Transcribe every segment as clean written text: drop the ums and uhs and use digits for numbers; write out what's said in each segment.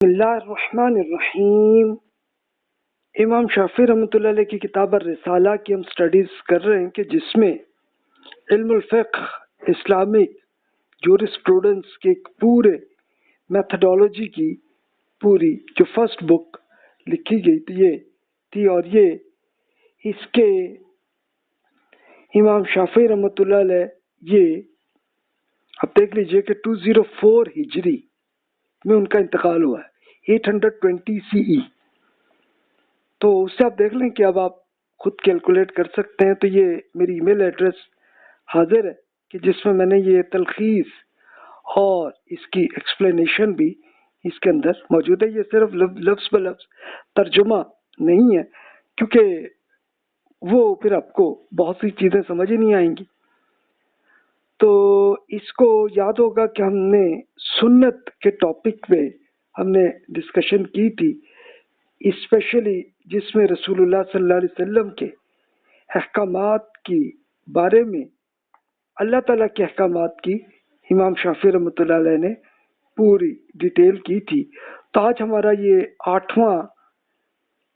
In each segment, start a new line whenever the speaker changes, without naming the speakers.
بسم اللہ الرحمن الرحیم۔ امام شافعی رحمۃ اللہ علیہ کی کتاب الرسالہ کی ہم سٹڈیز کر رہے ہیں کہ جس میں علم الفقہ، اسلامک جورسپروڈنس کے ایک پورے میتھڈالوجی کی پوری جو فرسٹ بک لکھی گئی تھی اور یہ اس کے امام شافعی رحمۃ اللہ علیہ یہ اب دیکھ لیجئے کہ 204 ہجری میں ان کا انتقال ہوا ہے، 820 CE۔ تو اس سے آپ دیکھ لیں کہ اب آپ خود کیلکولیٹ کر سکتے ہیں۔ تو یہ میری ای میل ایڈریس حاضر ہے کہ جس میں نے یہ تلخیص اور اس کی ایکسپلینیشن بھی اس کے اندر موجود ہے۔ یہ صرف لفظ بلفظ ترجمہ نہیں ہے، کیونکہ وہ پھر آپ کو بہت سی چیزیں سمجھ ہی نہیں آئیں گی۔ تو اس کو یاد ہوگا کہ ہم نے سنت کے ٹاپک پہ ہم نے ڈسکشن کی تھی، اسپیشلی جس میں رسول اللہ صلی اللہ علیہ وسلم کے احکامات کی بارے میں اللہ تعالیٰ کے احکامات کی امام شافعی رحمۃ اللہ علیہ نے پوری ڈیٹیل کی تھی۔ تو آج ہمارا یہ 8واں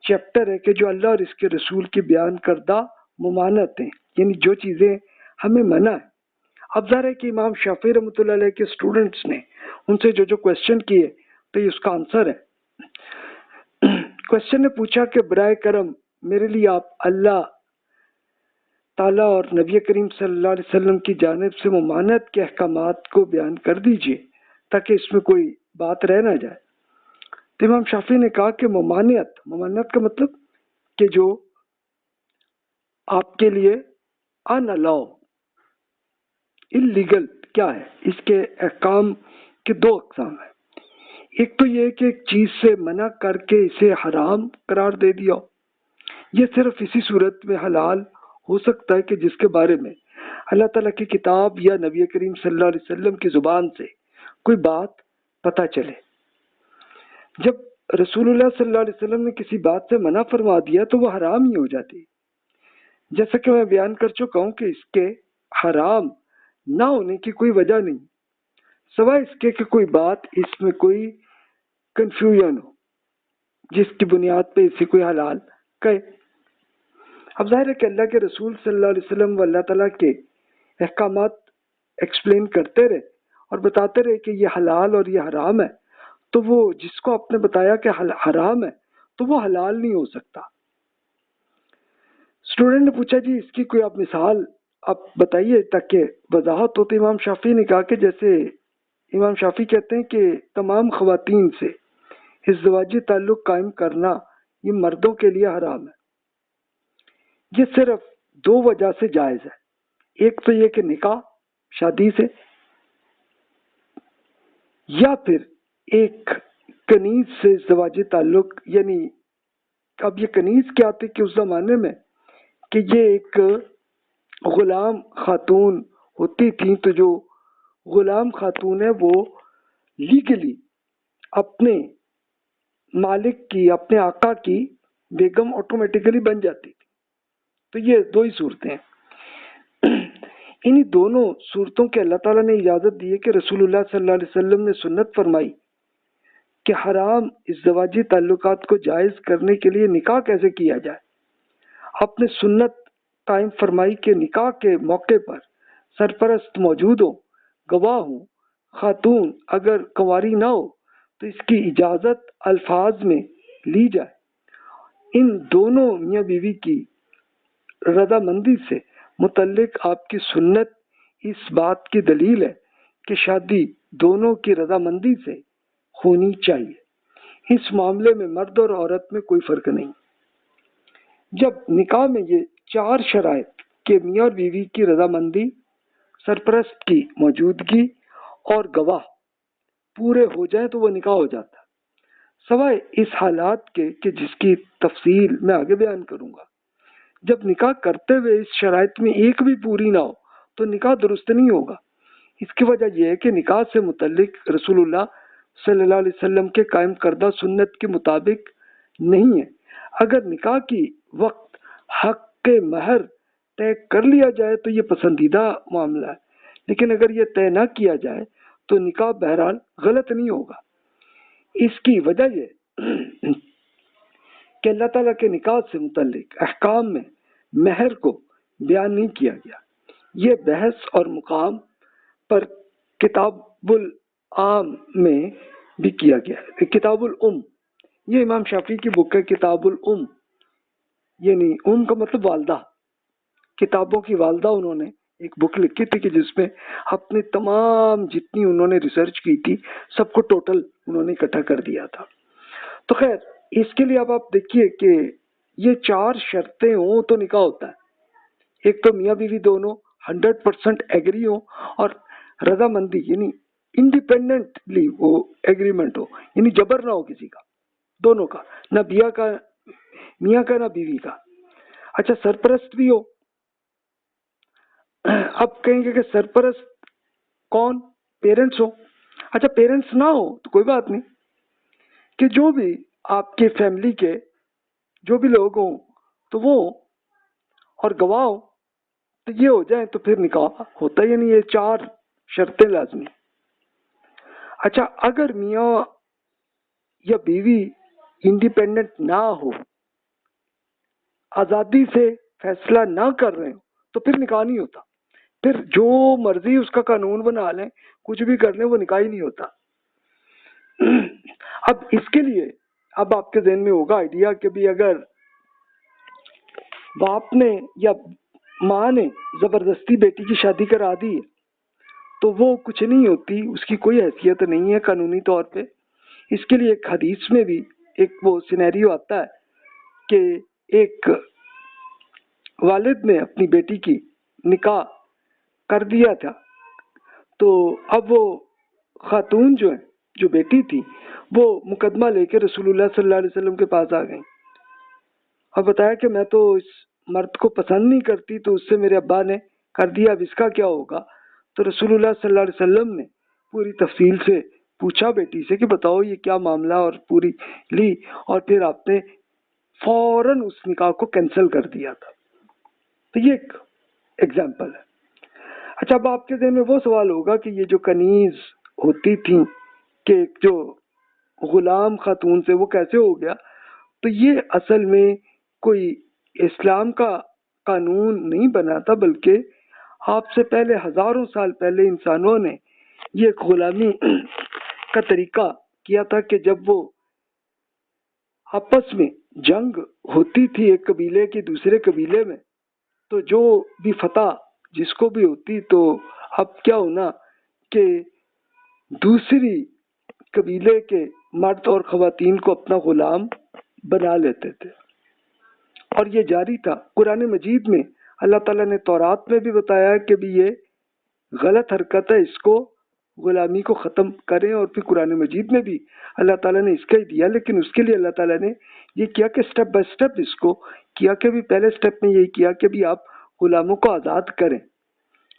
چیپٹر ہے کہ جو اللہ اور اس کے رسول کی بیان کردہ ممانعت ہیں، یعنی جو چیزیں ہمیں منع ہے۔ اب ظاہر ہے کہ امام شافعی رحمۃ اللہ علیہ کے اسٹوڈنٹس نے ان سے جو کویشچن کیے تو یہ اس کا آنسر ہے۔ کویشچن نے پوچھا کہ برائے کرم میرے لیے آپ اللہ تعالیٰ اور نبی کریم صلی اللہ علیہ وسلم کی جانب سے ممانعت کے احکامات کو بیان کر دیجئے تاکہ اس میں کوئی بات رہ نہ جائے۔ تو امام شافعی نے کہا کہ ممانعت کا مطلب کہ جو آپ کے لیے ان الاؤ، اللیگل کیا ہے، اس کے احکام کے دو اقسام ہیں۔ ایک تو یہ کہ ایک چیز سے منع کر کے اسے حرام قرار دے دیا، یہ صرف اسی صورت میں حلال ہو سکتا ہے کہ جس کے بارے میں اللہ تعالیٰ کی کتاب یا نبی کریم صلی اللہ علیہ وسلم کی زبان سے کوئی بات پتہ چلے۔ جب رسول اللہ صلی اللہ علیہ وسلم نے کسی بات سے منع فرما دیا تو وہ حرام ہی ہو جاتی، جیسا کہ میں بیان کر چکا ہوں کہ اس کے حرام نہ ہونے کی کوئی وجہ نہیں، سوائے اس کے کہ کوئی بات اس میں کوئی کنفیوژن ہو جس کی بنیاد پہ اسے کوئی حلال کہے۔ اب ظاہر ہے کہ اللہ کے رسول صلی اللہ علیہ وسلم و اللہ تعالیٰ کے احکامات ایکسپلین کرتے رہے اور بتاتے رہے کہ یہ حلال اور یہ حرام ہے، تو وہ جس کو آپ نے بتایا کہ حرام ہے تو وہ حلال نہیں ہو سکتا۔ اسٹوڈنٹ نے پوچھا جی اس کی کوئی آپ مثال آپ بتائیے تاکہ وضاحت ہو۔ تو امام شافعی نے کہا کہ جیسے امام شافعی کہتے ہیں کہ تمام خواتین سے ازدواجی تعلق قائم کرنا یہ مردوں کے لیے حرام ہے۔ یہ صرف دو وجہ سے جائز ہے، ایک تو یہ کہ نکاح شادی سے، یا پھر ایک کنیز سے ازدواجی تعلق۔ یعنی اب یہ کنیز کیا تھی کہ اس زمانے میں کہ یہ ایک غلام خاتون ہوتی تھی، تو جو غلام خاتون ہے وہ لیگلی اپنے مالک کی، اپنے آقا کی بیگم آٹومیٹیکلی بن جاتی تھی۔ تو یہ دو ہی صورتیں ہیں۔ انہی دونوں صورتوں کے اللہ تعالیٰ نے اجازت دی ہے کہ رسول اللہ صلی اللہ علیہ وسلم نے سنت فرمائی کہ حرام ازدواجی تعلقات کو جائز کرنے کے لیے نکاح کیسے کیا جائے۔ آپ نے سنت قائم فرمائی کہ نکاح کے موقع پر سرپرست موجود ہو، گواہ ہوں، خاتون اگر کنواری نہ ہو تو اس کی اجازت الفاظ میں لی جائے۔ ان دونوں میاں بیوی کی رضامندی سے متعلق آپ کی سنت اس بات کی دلیل ہے کہ شادی دونوں کی رضامندی سے ہونی چاہیے۔ اس معاملے میں مرد اور عورت میں کوئی فرق نہیں۔ جب نکاح میں یہ چار شرائط کہ میاں اور بیوی کی رضامندی، سرپرست کی موجودگی اور گواہ پورے ہو جائیں تو وہ نکاح ہو جاتا ہے، سوائے اس حالات کے کہ جس کی تفصیل میں آگے بیان کروں گا۔ جب نکاح کرتے ہوئے اس شرائط میں ایک بھی پوری نہ ہو تو نکاح درست نہیں ہوگا۔ اس کی وجہ یہ ہے کہ نکاح سے متعلق رسول اللہ صلی اللہ علیہ وسلم کے قائم کردہ سنت کے مطابق نہیں ہے۔ اگر نکاح کی وقت حق کے مہر طے کر لیا جائے تو یہ پسندیدہ معاملہ ہے، لیکن اگر یہ طے نہ کیا جائے تو نکاح بہرحال غلط نہیں ہوگا۔ اس کی وجہ یہ کہ اللہ تعالیٰ کے نکاح سے متعلق احکام میں مہر کو بیان نہیں کیا گیا. یہ بحث اور مقام پر کتاب العام میں بھی کیا گیا ہے. کتاب الام یہ امام شافعی کی بک ہے. کتاب الام یعنی ام کا مطلب والدہ، کتابوں کی والدہ. انہوں نے ایک بک لکھی تھی کہ جس میں اپنے تمام جتنی انہوں نے ریسرچ کی تھی سب کو ٹوٹل انہوں نے اکٹھا کر دیا تھا. تو خیر اس کے لیے اب آپ دیکھیے کہ یہ 4 شرطیں ہوں تو نکاح ہوتا ہے. ایک تو میاں بیوی دونوں 100% ایگری ہوں اور رضامندی یعنی انڈیپینڈنٹلی وہ ایگریمنٹ ہو، یعنی جبر نہ ہو کسی کا، دونوں کا، نہ میاں کا نہ بیوی کا. اچھا سرپرست بھی ہو. اب کہیں گے کہ سرپرست کون؟ Parents who. اچھا پیرنٹس نہ ہو تو کوئی بات نہیں، کہ جو بھی آپ کے فیملی کے جو بھی لوگ ہوں تو وہ اور گواہ ہو تو یہ ہو جائیں تو پھر نکاح ہوتا ہے. یعنی یہ 4 شرطیں لازمی. اچھا اگر میاں یا بیوی انڈیپینڈنٹ نہ ہو، آزادی سے فیصلہ نہ کر رہے ہو تو پھر نکاح نہیں ہوتا. پھر جو مرضی اس کا قانون بنا لیں، کچھ بھی کر لیں، وہ نکاح ہی نہیں ہوتا. اب اس کے لیے اب آپ کے ذہن میں ہوگا آئیڈیا کہ بھی اگر باپ نے یا ماں نے زبردستی بیٹی کی شادی کرا دی تو وہ کچھ نہیں ہوتی، اس کی کوئی حیثیت نہیں ہے قانونی طور پہ. اس کے لیے ایک حدیث میں بھی ایک وہ سینیریو آتا ہے کہ ایک والد نے اپنی بیٹی کی نکاح کر دیا تھا، تو اب وہ خاتون جو بیٹی تھی وہ مقدمہ لے کے رسول اللہ صلی اللہ علیہ وسلم کے پاس آ گئی اور بتایا کہ میں تو اس مرد کو پسند نہیں کرتی، تو اس سے میرے ابا نے کر دیا، اب اس کا کیا ہوگا؟ تو رسول اللہ صلی اللہ علیہ وسلم نے پوری تفصیل سے پوچھا بیٹی سے کہ بتاؤ یہ کیا معاملہ، اور پوری لی اور پھر آپ نے فوراً اس نکاح کو کینسل کر دیا تھا. تو یہ ایک ایگزامپل ہے. اچھا اب آپ کے ذہن میں وہ سوال ہوگا کہ یہ جو کنیز ہوتی تھی کہ جو غلام خاتون سے وہ کیسے ہو گیا؟ تو یہ اصل میں کوئی اسلام کا قانون نہیں بنا تھا، بلکہ آپ سے پہلے ہزاروں سال پہلے انسانوں نے یہ غلامی کا طریقہ کیا تھا کہ جب وہ آپس میں جنگ ہوتی تھی ایک قبیلے کی دوسرے قبیلے میں، تو جو بھی فتح جس کو بھی ہوتی، تو اب کیا ہونا کہ دوسری قبیلے کے مرد اور خواتین کو اپنا غلام بنا لیتے تھے، اور یہ جاری تھا. قرآن مجید میں اللہ تعالیٰ نے تورات میں بھی بتایا کہ بھی یہ غلط حرکت ہے، اس کو غلامی کو ختم کریں، اور پھر قرآن مجید میں بھی اللہ تعالیٰ نے اس کا ہی دیا. لیکن اس کے لیے اللہ تعالیٰ نے یہ کیا کہ سٹیپ بائی سٹیپ اس کو کیا کہ بھی پہلے سٹیپ میں یہی کیا کہ بھی آپ غلاموں کو آزاد کریں،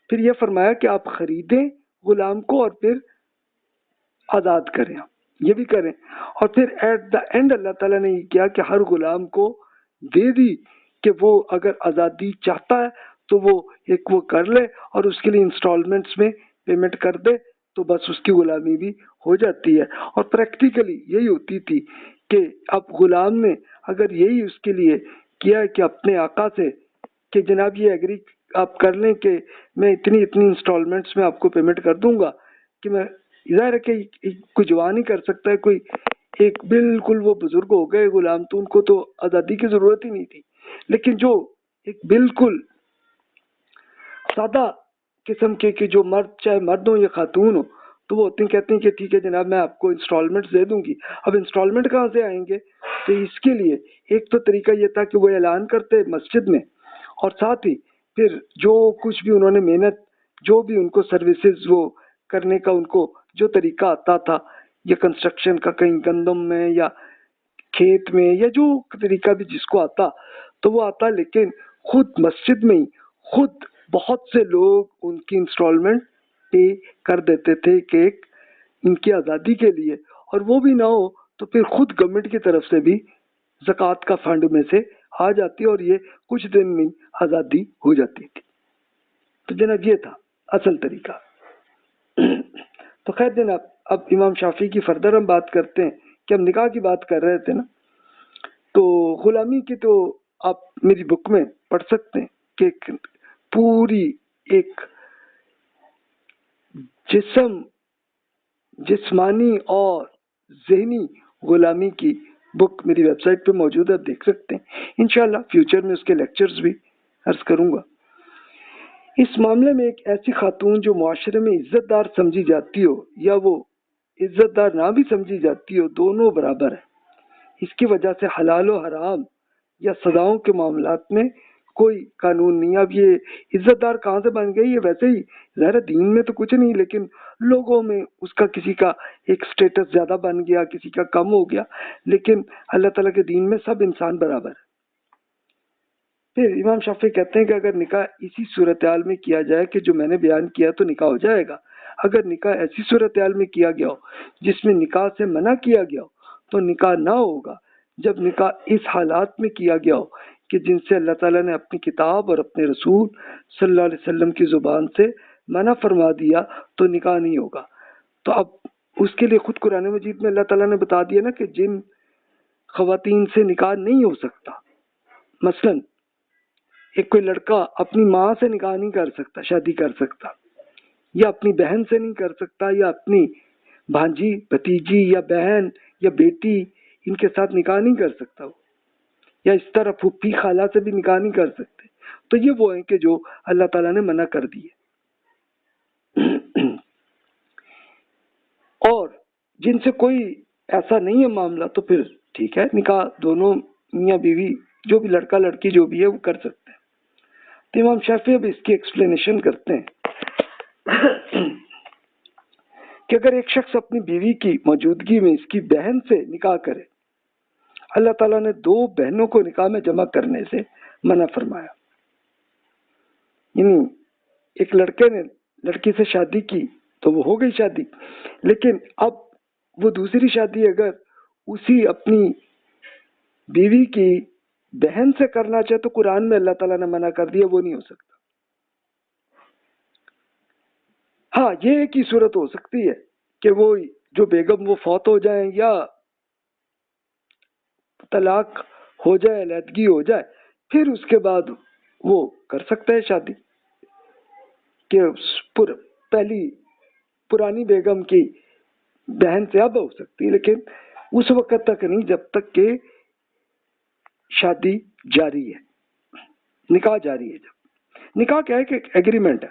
پھر یہ فرمایا کہ آپ خریدیں غلام کو اور پھر آزاد کریں، یہ بھی کریں، اور پھر ایٹ دا اینڈ اللہ تعالیٰ نے یہ کیا کہ ہر غلام کو دے دی کہ وہ اگر آزادی چاہتا ہے تو وہ ایک وہ کر لے اور اس کے لیے انسٹالمنٹس میں پیمنٹ کر دے، تو بس اس کی غلامی بھی ہو جاتی ہے. اور پریکٹیکلی یہی ہوتی تھی کہ اب غلام نے اگر یہی اس کے لیے کیا ہے کہ اپنے آقا سے کہ جناب یہ ایگری آپ کر لیں کہ میں اتنی انسٹالمنٹس میں آپ کو پیمنٹ کر دوں گا، کہ میں ظاہر ہے کہ کوئی جوان ہی کر سکتا ہے، کوئی ایک بالکل وہ بزرگ ہو گئے غلام تو ان کو تو آزادی کی ضرورت ہی نہیں تھی. لیکن جو ایک بالکل سادہ قسم کے کہ جو مرد چاہے مرد ہو یا خاتون ہو تو وہ ہوتے ہیں کہتے ہیں کہ ٹھیک ہے جناب میں آپ کو انسٹالمنٹ دے دوں گی. اب انسٹالمنٹ کہاں سے آئیں گے؟ تو اس کے لیے ایک تو طریقہ یہ تھا کہ وہ اعلان کرتے مسجد میں، اور ساتھ ہی پھر جو کچھ بھی انہوں نے محنت جو بھی ان کو سروسز وہ کرنے کا ان کو جو طریقہ آتا تھا، یا کنسٹرکشن کا کہیں گندم میں یا کھیت میں یا جو طریقہ بھی جس کو آتا تو وہ آتا، لیکن خود مسجد میں ہی خود بہت سے لوگ ان کی انسٹالمنٹ پے کر دیتے تھے کہ ایک ان کی آزادی کے لیے، اور وہ بھی نہ ہو تو پھر خود گورنمنٹ کی طرف سے بھی زکوٰۃ کا فنڈ میں سے آ جاتی اور یہ کچھ دن میں آزادی ہو جاتی تھی. تو جناب یہ تھا اصل طریقہ. تو خیر جناب اب امام شافعی کی فردر ہم بات کرتے ہیں کہ ہم نکاح کی بات کر رہے تھے نا، تو غلامی کی تو آپ میری بک میں پڑھ سکتے ہیں کہ پوری ایک جسمانی اور ذہنی غلامی کی بک میری ویب سائٹ پہ موجود ہے، آپ دیکھ سکتے ہیں. انشاءاللہ فیوچر میں اس کے لیکچرز بھی عرض کروں گا. اس معاملے میں ایک ایسی خاتون جو معاشرے میں عزت دار سمجھی جاتی ہو یا وہ عزت دار نہ بھی سمجھی جاتی ہو، دونوں برابر ہیں. اس کی وجہ سے حلال و حرام یا سزاؤں کے معاملات میں کوئی قانون نہیں. اب یہ عزت دار کہاں سے بن گئی؟ یہ ویسے ہی ظاہر دین میں تو کچھ نہیں، لیکن لوگوں میں اس کا کسی کا ایک سٹیٹس زیادہ بن گیا، کسی کا کم ہو گیا، لیکن اللہ تعالیٰ کے دین میں سب انسان برابر ہے. پھر امام شافعی کہتے ہیں کہ اگر نکاح اسی صورتحال میں کیا جائے کہ جو میں نے بیان کیا تو نکاح ہو جائے گا. اگر نکاح ایسی صورتحال میں کیا گیا ہو جس میں نکاح سے منع کیا گیا ہو تو نکاح نہ ہوگا. جب نکاح اس حالات میں کیا گیا ہو کہ جن سے اللہ تعالیٰ نے اپنی کتاب اور اپنے رسول صلی اللہ علیہ وسلم کی زبان سے منع فرما دیا تو نکاح نہیں ہوگا. تو اب اس کے لیے خود قرآن مجید میں اللہ تعالیٰ نے بتا دیا نا کہ جن خواتین سے نکاح نہیں ہو سکتا، مثلا ایک کوئی لڑکا اپنی ماں سے نکاح نہیں کر سکتا، شادی کر سکتا، یا اپنی بہن سے نہیں کر سکتا، یا اپنی بھانجی بھتیجی یا بہن یا بیٹی ان کے ساتھ نکاح نہیں کر سکتا، یا اس طرح پھوپھی خالہ سے بھی نکاح نہیں کر سکتے. تو یہ وہ ہیں کہ جو اللہ تعالیٰ نے منع کر دیے. اور جن سے کوئی ایسا نہیں ہے معاملہ تو پھر ٹھیک ہے، نکاح دونوں میاں بیوی جو بھی لڑکا لڑکی جو بھی ہے وہ کر سکتے ہیں. تو امام شافعی اب اس کی ایکسپلینیشن کرتے ہیں کہ اگر ایک شخص اپنی بیوی کی موجودگی میں اس کی بہن سے نکاح کرے، اللہ تعالیٰ نے دو بہنوں کو نکاح میں جمع کرنے سے منع فرمایا. یعنی ایک لڑکے نے لڑکی سے شادی کی تو وہ ہو گئی شادی، لیکن اب وہ دوسری شادی اگر اسی اپنی بیوی کی بہن سے کرنا چاہے تو قرآن میں اللہ تعالیٰ نے منع کر دیا، وہ نہیں ہو سکتا. ہاں یہ ایک ہی صورت ہو سکتی ہے کہ وہ جو بیگم وہ فوت ہو جائیں یا طلاق ہو جائے، علیحدگی ہو جائے، پھر اس کے بعد وہ کر سکتا ہے شادی، کہ پہلی پرانی بیگم کی بہن سے اب ہو سکتی ہے، لیکن اس وقت تک نہیں جب تک کہ شادی جاری ہے، نکاح جاری ہے. جب نکاح کیا ہے کہ ایگریمنٹ ہے.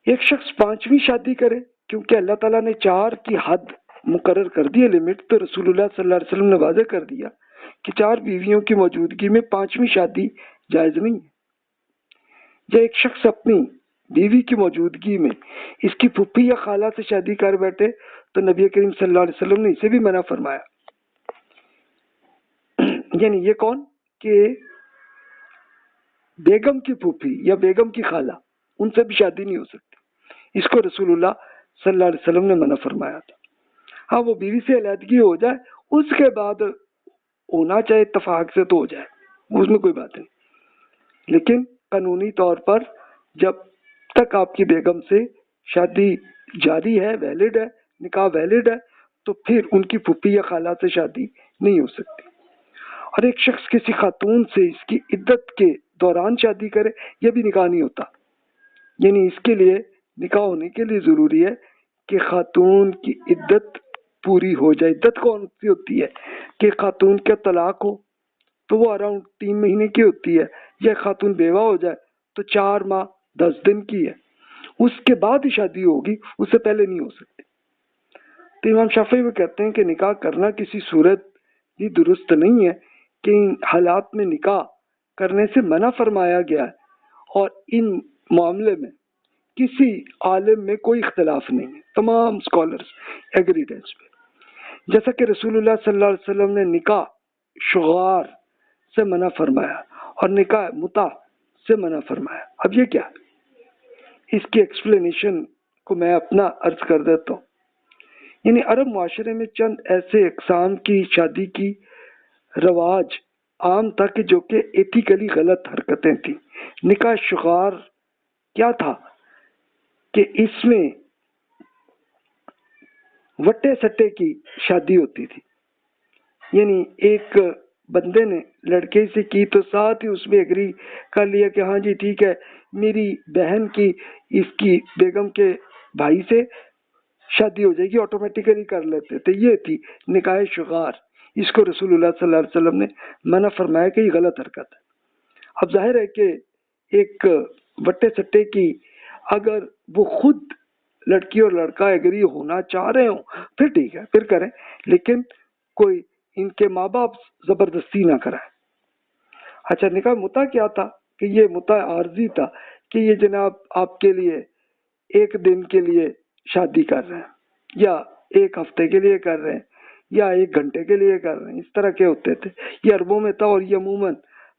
ایک شخص 5ویں شادی کرے، کیونکہ اللہ تعالیٰ نے 4 کی حد مقرر کر دی ہے، لمٹ، تو رسول اللہ صلی اللہ علیہ وسلم نے واضح کر دیا کہ 4 بیویوں کی موجودگی میں 5ویں شادی جائز نہیں ہے. یا ایک شخص اپنی بیوی کی موجودگی میں اس کی پھوپھی یا خالہ سے شادی کر بیٹھے تو نبی کریم صلی اللہ علیہ وسلم نے اسے بھی منع فرمایا. یعنی یہ کون کہ بیگم کی پھوپھی یا بیگم کی خالہ، ان سے بھی شادی نہیں ہو سکتی. اس کو رسول اللہ صلی اللہ علیہ وسلم نے منع فرمایا تھا. ہاں وہ بیوی سے علیحدگی ہو جائے، اس کے بعد ہونا چاہے اتفاق سے تو ہو جائے، اس میں کوئی بات نہیں، لیکن قانونی طور پر جب تک آپ کی بیگم سے شادی جاری ہے، ویلڈ ہے، نکاح ویلڈ ہے، تو پھر ان کی پھوپھی یا خالہ سے شادی نہیں ہو سکتی. اور ایک شخص کسی خاتون سے اس کی عدت کے دوران شادی کرے، یہ بھی نکاح نہیں ہوتا. یعنی اس کے لیے نکاح ہونے کے لیے ضروری ہے کہ خاتون کی عدت پوری ہو جائے. عدت کون سی ہوتی ہے کہ خاتون کا طلاق ہو تو وہ اراؤنڈ 3 مہینے کی ہوتی ہے، یا خاتون بیوہ ہو جائے تو 4 ماہ 10 دن کی ہے، اس کے بعد ہی شادی ہوگی، اس سے پہلے نہیں ہو سکتی. تو امام شافعی وہ کہتے ہیں کہ نکاح کرنا کسی صورت یہ درست نہیں ہے کہ ان حالات میں نکاح کرنے سے منع فرمایا گیا ہے، اور ان معاملے میں کسی عالم میں کوئی اختلاف نہیں ہے، تمام اسکالرز ایگریڈ ہیں اس پہ. جیسا کہ رسول اللہ صلی اللہ علیہ وسلم نے نکاح شغار سے منع فرمایا اور نکاح متع سے منع فرمایا. اب یہ کیا، اس کی ایکسپلینیشن کو میں اپنا عرض کر دیتا ہوں. یعنی عرب معاشرے میں چند ایسے اقسام کی شادی کی رواج عام تھا کہ جو کہ ایتھیکلی غلط حرکتیں تھیں. نکاح شغار کیا تھا کہ اس میں وٹے سٹے کی شادی ہوتی تھی، یعنی ایک بندے نے لڑکے سے کی تو ساتھ ہی اس میں ایگری کر لیا کہ ہاں جی ٹھیک ہے میری بہن کی اس کی بیگم کے بھائی سے شادی ہو جائے گی، آٹومیٹیکلی کر لیتے تھے. یہ تھی نکاح شغار. اس کو رسول اللہ صلی اللہ علیہ وسلم نے منع فرمایا کہ یہ غلط حرکت ہے. اب ظاہر ہے کہ ایک وٹے سٹے کی اگر وہ خود لڑکی اور لڑکا ایگری ہونا چاہ رہے ہوں پھر ٹھیک ہے، پھر کریں، لیکن کوئی ان کے ماں باپ زبردستی نہ کرائیں. اچھا، نکاح متع کیا تھا کہ یہ متع عارضی تھا کہ یہ جناب آپ کے لیے ایک دن کے لیے شادی کر رہے ہیں یا ایک ہفتے کے لیے کر رہے ہیں یا ایک گھنٹے کے لیے کر رہے ہیں. اس طرح کے ہوتے تھے. یہ عربوں میں تھا اور یہ عموماً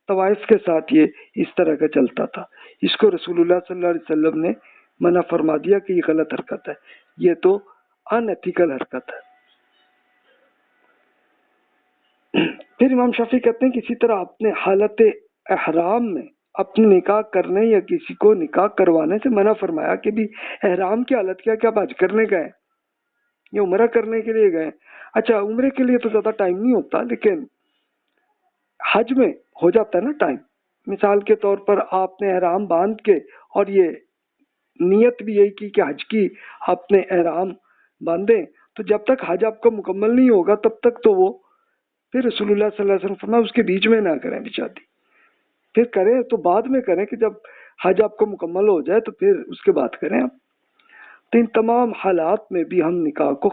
طوائف کے ساتھ یہ اس طرح کا چلتا تھا. اس کو رسول اللہ صلی اللہ علیہ وسلم نے منع فرما دیا کہ یہ غلط حرکت ہے، یہ تو ان ایتھیکل حرکت ہے. پھر امام شافعی کہتے ہیں کہ اسی طرح اپنے حالت احرام میں اپنے نکاح کرنے یا کسی کو نکاح کروانے سے منع فرمایا کہ بھی احرام کی حالت کیا کہ آپ حج کرنے گئے یا عمرہ کرنے کے لیے گئے. اچھا، عمرے کے لیے تو زیادہ ٹائم نہیں ہوتا لیکن حج میں ہو جاتا ہے نا ٹائم. مثال کے طور پر آپ نے احرام باندھ کے اور یہ نیت بھی یہی کی کہ حج کی آپ نے احرام باندھیں، تو جب تک حج آپ کا مکمل نہیں ہوگا تب تک تو وہ پھر رسول اللہ صلی اللہ علیہ وسلم فرمایا اس کے بیچ میں نہ کریں شادی. پھر کریں تو بعد میں کریں کہ جب حج آپ کا مکمل ہو جائے تو پھر اس کے بعد کریں آپ. تو ان تمام حالات میں بھی ہم نکاح کو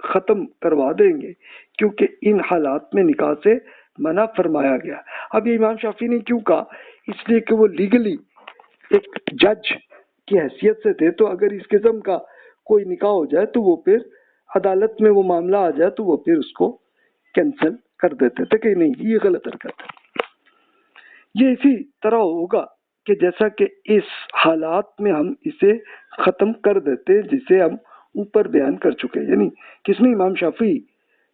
ختم کروا دیں گے کیونکہ ان حالات میں نکاح سے منع فرمایا گیا. اب یہ امام شافعی نے کیوں کہا؟ اس لیے کہ وہ لیگلی ایک جج کی حیثیت سے تھے، تو اگر اس قسم کا کوئی نکاح ہو جائے تو وہ پھر عدالت میں وہ معاملہ آ جائے تو وہ پھر اس کو کینسل کر دیتے تھے کہ نہیں یہ غلط حرکت ہے. یہ اسی طرح ہوگا کہ جیسا کہ اس حالات میں ہم اسے ختم کر دیتے جسے ہم اوپر بیان کر چکے. یعنی کس نے امام شافعی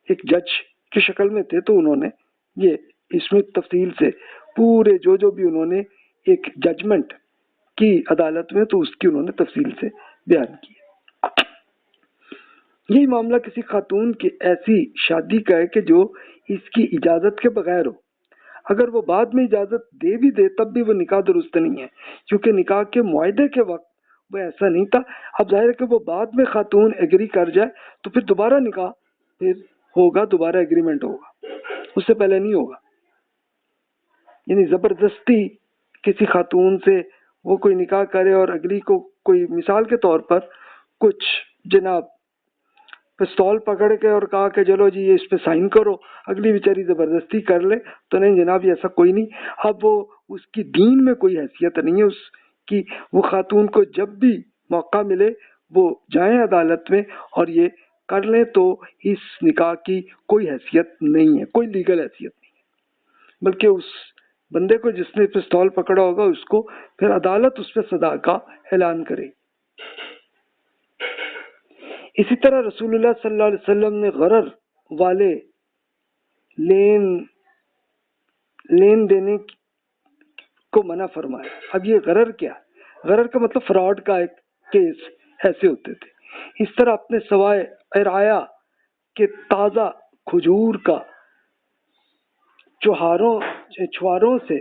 ایک جج کی شکل میں تھے تو انہوں نے یہ اس میں تفصیل سے پورے جو بھی انہوں نے ایک ججمنٹ کی عدالت میں تو اس کی انہوں نے تفصیل سے بیان کی. یہی معاملہ کسی خاتون کی ایسی شادی کا ہے کہ جو اس کی اجازت کے بغیر ہو. اگر وہ بعد میں اجازت دے بھی دے تب بھی وہ نکاح درست نہیں ہے کیونکہ نکاح کے معاہدے کے وقت وہ ایسا نہیں تھا. اب ظاہر ہے کہ وہ بعد میں خاتون ایگری کر جائے تو پھر دوبارہ نکاح پھر ہوگا، دوبارہ ایگریمنٹ ہوگا، اس سے پہلے نہیں ہوگا. یعنی زبردستی کسی خاتون سے وہ کوئی نکاح کرے اور اگلی کو کوئی مثال کے طور پر کچھ جناب پستول پکڑ کے اور کہا کہ چلو جی یہ اس پہ سائن کرو، اگلی بیچاری زبردستی کر لے تو نہیں جناب، یہ ایسا کوئی نہیں. اب وہ اس کی دین میں کوئی حیثیت نہیں ہے اس کی. وہ خاتون کو جب بھی موقع ملے وہ جائیں عدالت میں اور یہ کر لیں تو اس نکاح کی کوئی حیثیت نہیں ہے، کوئی لیگل حیثیت نہیں ہے، بلکہ اس بندے کو جس نے پستول پکڑا ہوگا اس کو پھر عدالت اس پہ سزا کا اعلان کرے. اسی طرح رسول اللہ صلی اللہ علیہ وسلم نے غرر والے لین دینے کو منع فرمایا. اب یہ غرر کیا؟ غرر کا مطلب فراڈ کا ایک کیس ایسے ہوتے تھے. اس طرح اپنے سوائے ارعایا کے تازہ کھجور کا چھواروں سے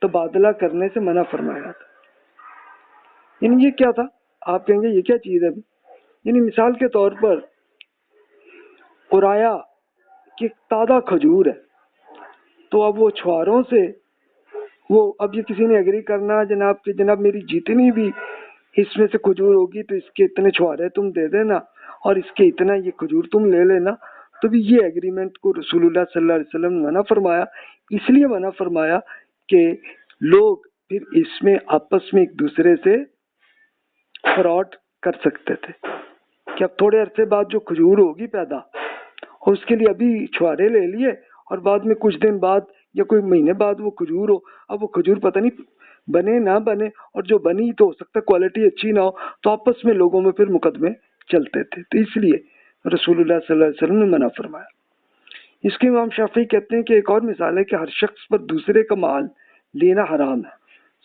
تبادلہ کرنے سے منع فرمایا تھا. یعنی یہ کیا تھا؟ آپ کہیں گے یہ کیا چیز ہے؟ یعنی مثال کے طور پر ارایا کہ تازہ کھجور ہے تو اب وہ چھواروں سے وہ اب یہ کسی نے ایگری کرنا جناب کہ جناب میری جتنی بھی اس میں سے کھجور ہوگی تو اس کے اتنے چھوارے تم دے دینا اور اس کے اتنا یہ کھجور تم لے لینا. تو بھی یہ ایگریمنٹ کو رسول اللہ صلی اللہ علیہ وسلم نے منع فرمایا. اس لیے منع فرمایا کہ لوگ پھر اس میں آپس میں ایک دوسرے سے فراڈ کر سکتے تھے کہ اب تھوڑے عرصے بعد جو کھجور ہوگی پیدا اور اس کے لیے ابھی چھوارے لے لیے اور بعد میں کچھ دن بعد یا کوئی مہینے بعد وہ کھجور ہو. اب وہ کھجور پتہ نہیں بنے نہ بنے اور جو بنی تو ہو سکتا ہے کوالٹی اچھی نہ ہو تو آپس میں لوگوں میں پھر مقدمے چلتے تھے. تو اس لیے رسول اللہ صلی اللہ علیہ وسلم نے منع فرمایا. اس کے امام شافعی کہتے ہیں کہ ایک اور مثال ہے کہ ہر شخص پر دوسرے کا مال لینا حرام ہے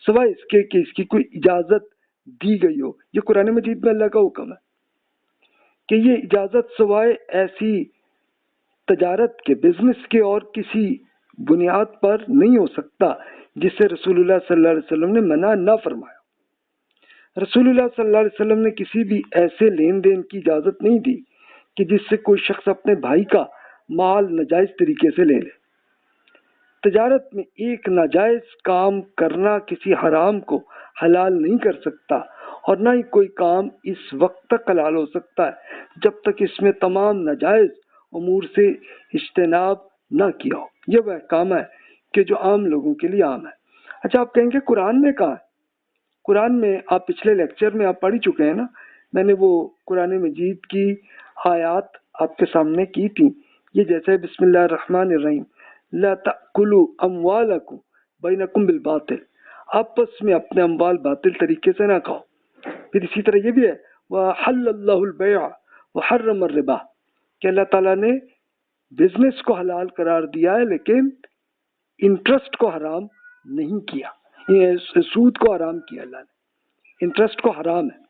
سوائے اس کے کہ اس کی کوئی اجازت دی گئی ہو. یہ قرآن مجید میں اللہ کا حکم ہے کہ یہ اجازت سوائے ایسی تجارت کے، بزنس کے اور کسی بنیاد پر نہیں ہو سکتا جس سے رسول اللہ صلی اللہ علیہ وسلم نے منع نہ فرمایا۔ رسول اللہ صلی اللہ علیہ وسلم نے کسی بھی ایسے لین دین کی اجازت نہیں دی کہ جس سے کوئی شخص اپنے بھائی کا مال ناجائز طریقے سے لے لے۔ تجارت میں ایک ناجائز کام کرنا کسی حرام کو حلال نہیں کر سکتا، اور نہ ہی کوئی کام اس وقت تک حلال ہو سکتا ہے جب تک اس میں تمام ناجائز امور سے اجتناب نہ کیا ہو۔ یہ وہ کام ہے کہ جو عام لوگوں کے لیے عام ہے۔ اچھا، آپ کہیں گے قرآن میں کہا ہے؟ قرآن میں آپ پچھلے لیکچر میں آپ پڑھ چکے ہیں نا، میں نے وہ قرآن مجید کی آیات آپ کے سامنے کی تھی۔ یہ جیسے بسم اللہ الرحمن الرحیم، لا تأکلوا اموالکم بینکم بالباطل، آپس میں اپنے اموال باطل طریقے سے نہ کھاؤ۔ پھر اسی طرح یہ بھی ہے وَحَلَّ اللَّهُ الْبَيْعَ وَحَرَّمَ الرِّبَا، کہ اللہ تعالیٰ نے بزنس کو حلال قرار دیا ہے لیکن انٹرسٹ کو حرام نہیں کیا، یہ سود کو حرام کیا اللہ نے، انٹرسٹ کو حرام ہے۔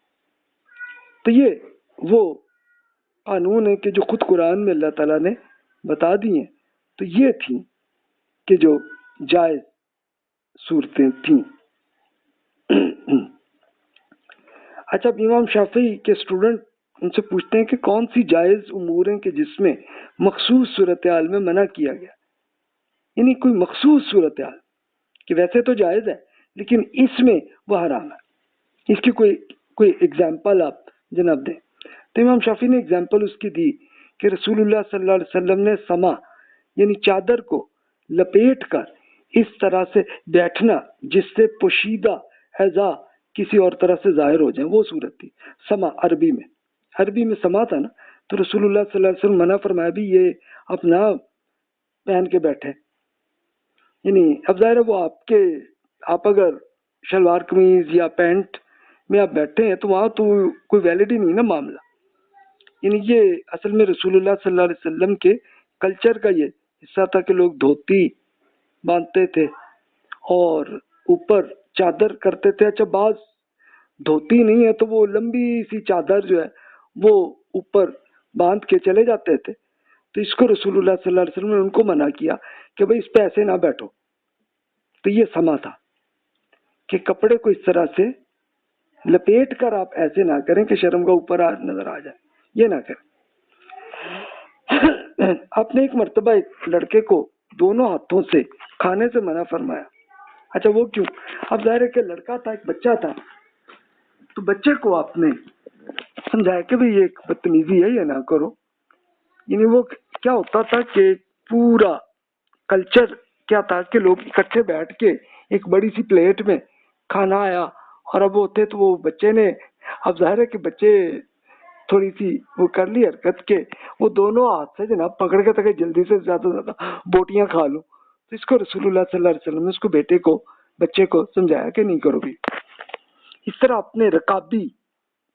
تو یہ وہ قانون ہے کہ جو خود قرآن میں اللہ تعالیٰ نے بتا دی ہیں۔ تو یہ تھی کہ جو جائز صورتیں تھیں۔ اچھا، اب امام شافعی کے اسٹوڈنٹ ان سے پوچھتے ہیں کہ کون سی جائز امور ہیں کہ جس میں مخصوص صورتحال میں منع کیا گیا، یعنی کوئی مخصوص صورتحال کہ ویسے تو جائز ہے لیکن اس میں وہ حرام ہے، اس کی کوئی ایگزامپل آپ جناب دیں۔ تو امام شافعی نے ایگزامپل اس کی دی کہ رسول اللہ صلی اللہ علیہ وسلم نے سما یعنی چادر کو لپیٹ کر اس طرح سے بیٹھنا جس سے پوشیدہ اعضاء کسی اور طرح سے ظاہر ہو جائیں، وہ صورت تھی سما۔ عربی میں سما تھا نا، تو رسول اللہ صلی اللہ علیہ وسلم منع فرمایا بھی یہ اپنا پہن کے بیٹھے، یعنی اب ظاہر ہے وہ آپ اگر شلوار قمیض یا پینٹ میں آپ بیٹھے ہیں تو وہاں تو کوئی ویلڈ ہی نہیں نا معاملہ، یعنی یہ اصل میں رسول اللہ صلی اللہ علیہ وسلم کے کلچر کا یہ حصہ تھا کہ لوگ دھوتی باندھتے تھے اور اوپر چادر کرتے تھے۔ اچھا، بعض دھوتی نہیں ہے تو وہ لمبی سی چادر جو ہے وہ اوپر باندھ کے چلے جاتے تھے، تو اس کو رسول اللہ صلی اللہ علیہ وسلم نے ان کو منع کیا کہ بھئی اس پہ ایسے نہ بیٹھو۔ تو یہ سما تھا کہ کپڑے کو اس طرح سے لپیٹ کر آپ ایسے نہ کریں کہ شرم کا اوپر نظر آ جائے، یہ نہ کریں۔ آپ نے ایک مرتبہ ایک لڑکے کو دونوں ہاتھوں سے کھانے سے منع فرمایا۔ اچھا، وہ کیوں؟ اب ظاہر ہے کہ لڑکا تھا، ایک بچہ تھا، تو بچے کو آپ نے سمجھایا کہ بھئی یہ ایک بدتمیزی ہے، یہ نہ کرو۔ یعنی وہ کیا ہوتا تھا کہ پورا کلچر کیا تھا کہ لوگ اکٹھے بیٹھ کے ایک بڑی سی پلیٹ میں کھانا آیا، اور اب ہوتے تو وہ بچے نے، اب ظاہر ہے کہ بچے تھوڑی سی وہ کر لی حرکت کے وہ دونوں ہاتھ سے جناب پکڑ کے تک جلدی سے زیادہ بوٹیاں کھا لوں، تو اس کو رسول اللہ صلی اللہ علیہ وسلم نے اس کو بچے کو سمجھایا کہ نہیں کرو بھی۔ اس طرح اپنے رکابی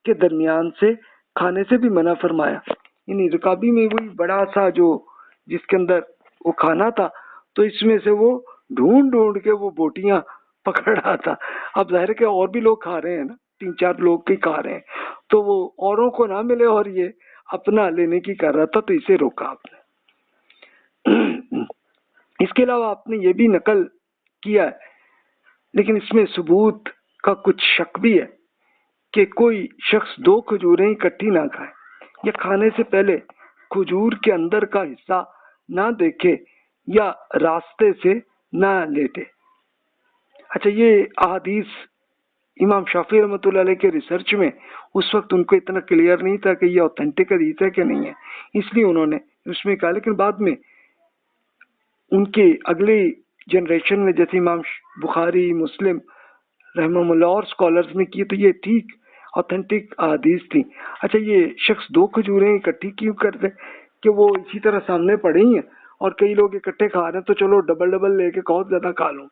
کے درمیان سے کھانے سے بھی منع فرمایا، یعنی رکابی میں وہی بڑا سا جو جس کے اندر وہ کھانا تھا، تو اس میں سے وہ ڈھونڈ کے وہ بوٹیاں پکڑ رہا تھا۔ اب ظاہر ہے کہ اور بھی لوگ کھا رہے ہیں نا، 3-4 لوگ کی کھا رہے ہیں، تو وہ اوروں کو نہ ملے اور یہ اپنا لینے کی کر رہا تھا، تو اسے روکا آپ نے۔ اس کے علاوہ آپ نے یہ بھی نقل کیا ہے، لیکن اس میں ثبوت کا کچھ شک بھی ہے کہ کوئی شخص 2 کھجوریں اکٹھی نہ کھائے یا کھانے سے پہلے کھجور کے اندر کا حصہ نہ دیکھے یا راستے سے نہ لیٹے۔ اچھا، یہ احادیث امام شافعی رحمۃ اللہ علیہ کے ریسرچ میں اس وقت ان کو اتنا کلیئر نہیں تھا کہ یہ اوتھینٹک حدیث ہے کہ نہیں ہے، اس لیے انہوں نے اس میں کہا، لیکن بعد میں ان کے اگلی جنریشن میں جیسے امام بخاری، مسلم رحمہ اللہ اور اسکالرز نے کی، تو یہ ٹھیک اوتھینٹک احادیث تھی۔ اچھا، یہ شخص 2 کھجوریں اکٹھی کیوں کرتے کہ وہ اسی طرح سامنے پڑی ہیں اور کئی لوگ اکٹھے کھا رہے ہیں تو چلو ڈبل لے کے بہت زیادہ کھا لوں،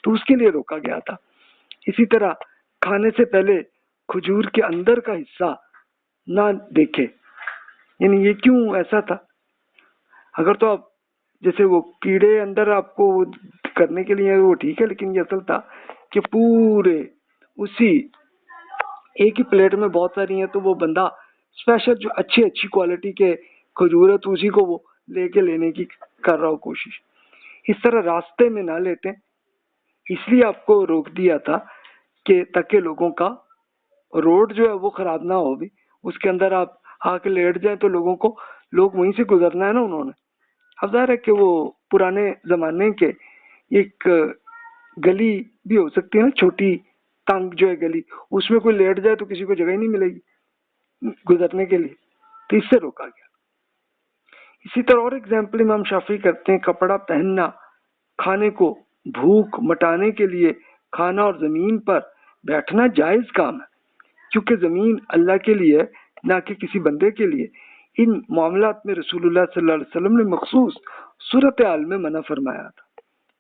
تو اس کے لیے روکا گیا تھا۔ اسی طرح کھانے سے پہلے کھجور کے اندر کا حصہ نہ دیکھے، یعنی یہ کیوں ایسا تھا؟ اگر تو آپ جیسے وہ کیڑے اندر آپ کو کرنے کے لیے وہ ٹھیک ہے، لیکن یہ اصل تھا کہ پورے اسی ایک ہی پلیٹ میں بہت ساری ہیں تو وہ بندہ اسپیشل جو اچھی کوالٹی کے کھجور ہے تو اسی کو وہ لینے کی کر رہا ہو کوشش. اس طرح راستے میں نہ لیٹیں، اس لیے آپ کو روک دیا تھا کہ تاکہ لوگوں کا روڈ جو ہے وہ خراب نہ ہو بھی، اس کے اندر آپ آ کے لیٹ جائیں تو لوگ وہیں سے گزرنا ہے نا انہوں نے. اب ظاہر ہے کہ وہ پرانے زمانے کے ایک گلی بھی ہو سکتی ہے نا، چھوٹی تنگ جو ہے گلی، اس میں کوئی لیٹ جائے تو کسی کو جگہ ہی نہیں ملے گی گزرنے کے لیے، تو اس سے روکا گیا. اسی طرح اور ایگزامپل امام شافعی کرتے ہیں، کپڑا پہننا، کھانے کو بھوک مٹانے کے لیے کھانا اور زمین پر بیٹھنا جائز کام ہے، کیونکہ زمین اللہ کے لیے نہ کہ کسی بندے کے لیے. ان معاملات میں رسول اللہ صلی اللہ علیہ وسلم نے مخصوص صورتحال میں منع فرمایا تھا.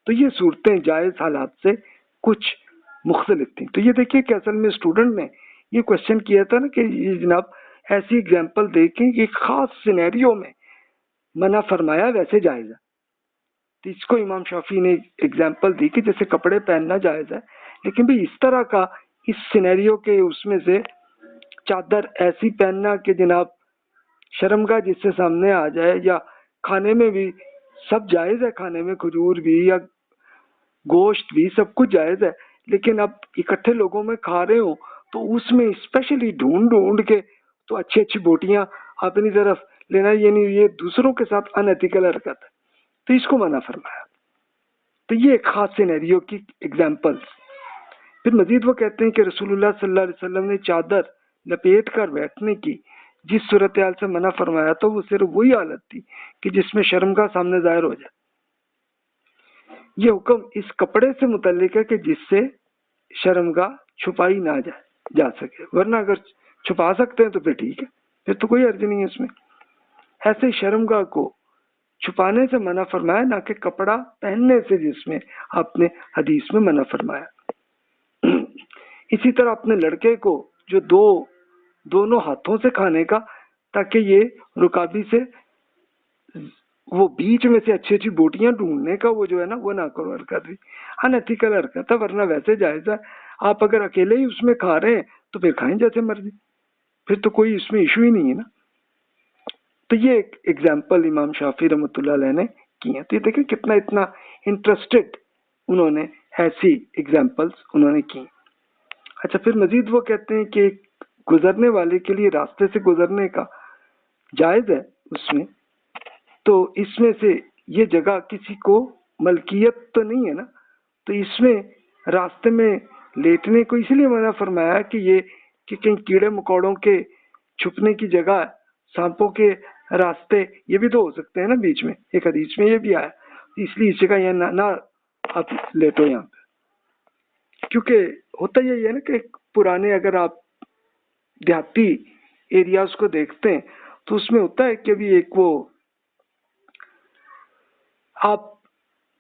تو یہ صورتیں جائز حالات سے کچھ مختلف تھیں. تو یہ دیکھیے کہ اصل میں اسٹوڈنٹ نے یہ کوشچن کیا تھا نا کہ یہ جناب ایسی ایگزامپل دیکھیں کہ خاص سینیریو میں منع فرمایا ویسے جائز ہے. تو اس کو امام شافعی نے ایگزامپل دی کہ جیسے کپڑے پہننا جائز ہے، لیکن بھی اس طرح کا اس سینیریو کے اس میں سے چادر ایسی پہننا کہ جناب شرمگاہ جس سے سامنے آ جائے، یا کھانے میں بھی سب جائز ہے، کھانے میں کھجور بھی یا گوشت بھی سب کچھ جائز ہے، لیکن اب اکٹھے لوگوں میں کھا رہے ہوں تو اس میں اسپیشلی ڈھونڈ کے تو اچھی بوٹیاں اپنی طرف لینا، یعنی یہ دوسروں کے ساتھ انیتھیکل حرکت ہے، تو اس کو منع فرمایا. تو یہ ایک خاص سینیریو کی ایگزامپلس. پھر مزید وہ کہتے ہیں کہ رسول اللہ صلی اللہ علیہ وسلم نے چادر لپیٹ کر بیٹھنے کی جس صورتحال سے منع فرمایا تو وہ صرف وہی حالت تھی کہ جس میں شرمگاہ سامنے ظاہر ہو جائے. یہ حکم اس کپڑے سے متعلق ہے کہ جس سے شرمگاہ چھپائی نہ جا سکے، ورنہ اگر چھپا سکتے ہیں تو پھر ٹھیک ہے، پھر تو کوئی حرج نہیں ہے اس میں. ایسے شرمگاہ کو چھپانے سے منع فرمایا، نہ کہ کپڑا پہننے سے جس میں آپ نے حدیث میں منع فرمایا. اسی طرح اپنے لڑکے کو جو دونوں ہاتھوں سے کھانے کا، تاکہ یہ رکابی سے وہ بیچ میں سے اچھی بوٹیاں ڈھونڈنے کا وہ جو ہے نا وہ نہ کرو، حرکت بھی انیتھیکل حرکت ہے، ورنہ ویسے جائز ہے. آپ اگر اکیلے ہی اس میں کھا رہے ہیں تو پھر کھائیں جیسے مرضی، پھر تو کوئی اس میں ایشو ہی نہیں ہے نا. تو یہ ایک ایگزامپل امام شافعی رحمۃ اللہ علیہ نے کی ہے. تو یہ دیکھیں کتنا اتنا انٹرسٹڈ انہوں نے ایسی ایگزامپلس انہوں نے کی. اچھا، پھر مزید وہ کہتے ہیں کہ گزرنے والے کے لیے راستے سے گزرنے کا جائز ہے اس میں، تو اس میں سے یہ جگہ کسی کو ملکیت تو نہیں ہے نا، تو اس میں راستے میں لیٹنے کو اس لیے منع فرمایا کہ یہ کہ کہیں کیڑے مکوڑوں کے چھپنے کی جگہ، سانپوں کے راستے یہ بھی تو ہو سکتے ہیں نا بیچ میں، ایک حدیث میں یہ بھی آیا، اس لیے اس جگہ یہ نہ آپ لیٹو یہاں پہ. کیونکہ ہوتا یہی ہے نا کہ پرانے اگر آپ دیہاتی ایریاز کو دیکھتے ہیں تو اس میں ہوتا ہے کہ ابھی ایک وہ آپ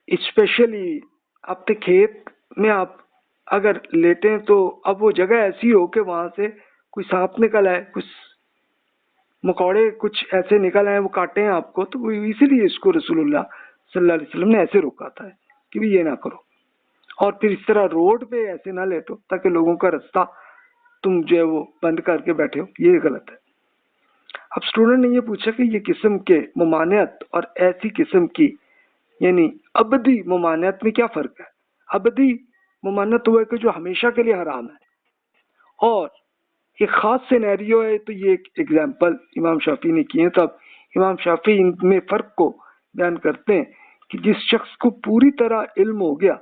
اسپیشلی اپنے کھیت میں آپ اگر لیٹیں تو اب وہ جگہ ایسی ہو کہ وہاں سے کوئی سانپ نکل آئے، کچھ مکوڑے کچھ ایسے نکل آئے وہ کاٹیں آپ کو، تو اسی لیے اس کو رسول اللہ صلی اللہ علیہ وسلم نے ایسے روکا تھا کہ بھی یہ نہ کرو. اور پھر اس طرح روڈ پہ ایسے نہ لیٹو تاکہ لوگوں کا رستہ تم جو ہے وہ بند کر کے بیٹھے ہو، یہ غلط ہے. اب اسٹوڈنٹ نے یہ پوچھا کہ یہ قسم کے ممانعت اور ایسی قسم کی یعنی ابدی ممانعت میں کیا فرق ہے؟ ابدی ممانعت ہوا کہ جو ہمیشہ کے لیے حرام ہے، اور ایک خاص سینیریو ہے. تو یہ ایک ایگزامپل امام شافعی نے کی ہے. تو اب امام شافعی ان میں فرق کو بیان کرتے ہیں کہ جس شخص کو پوری طرح علم ہو گیا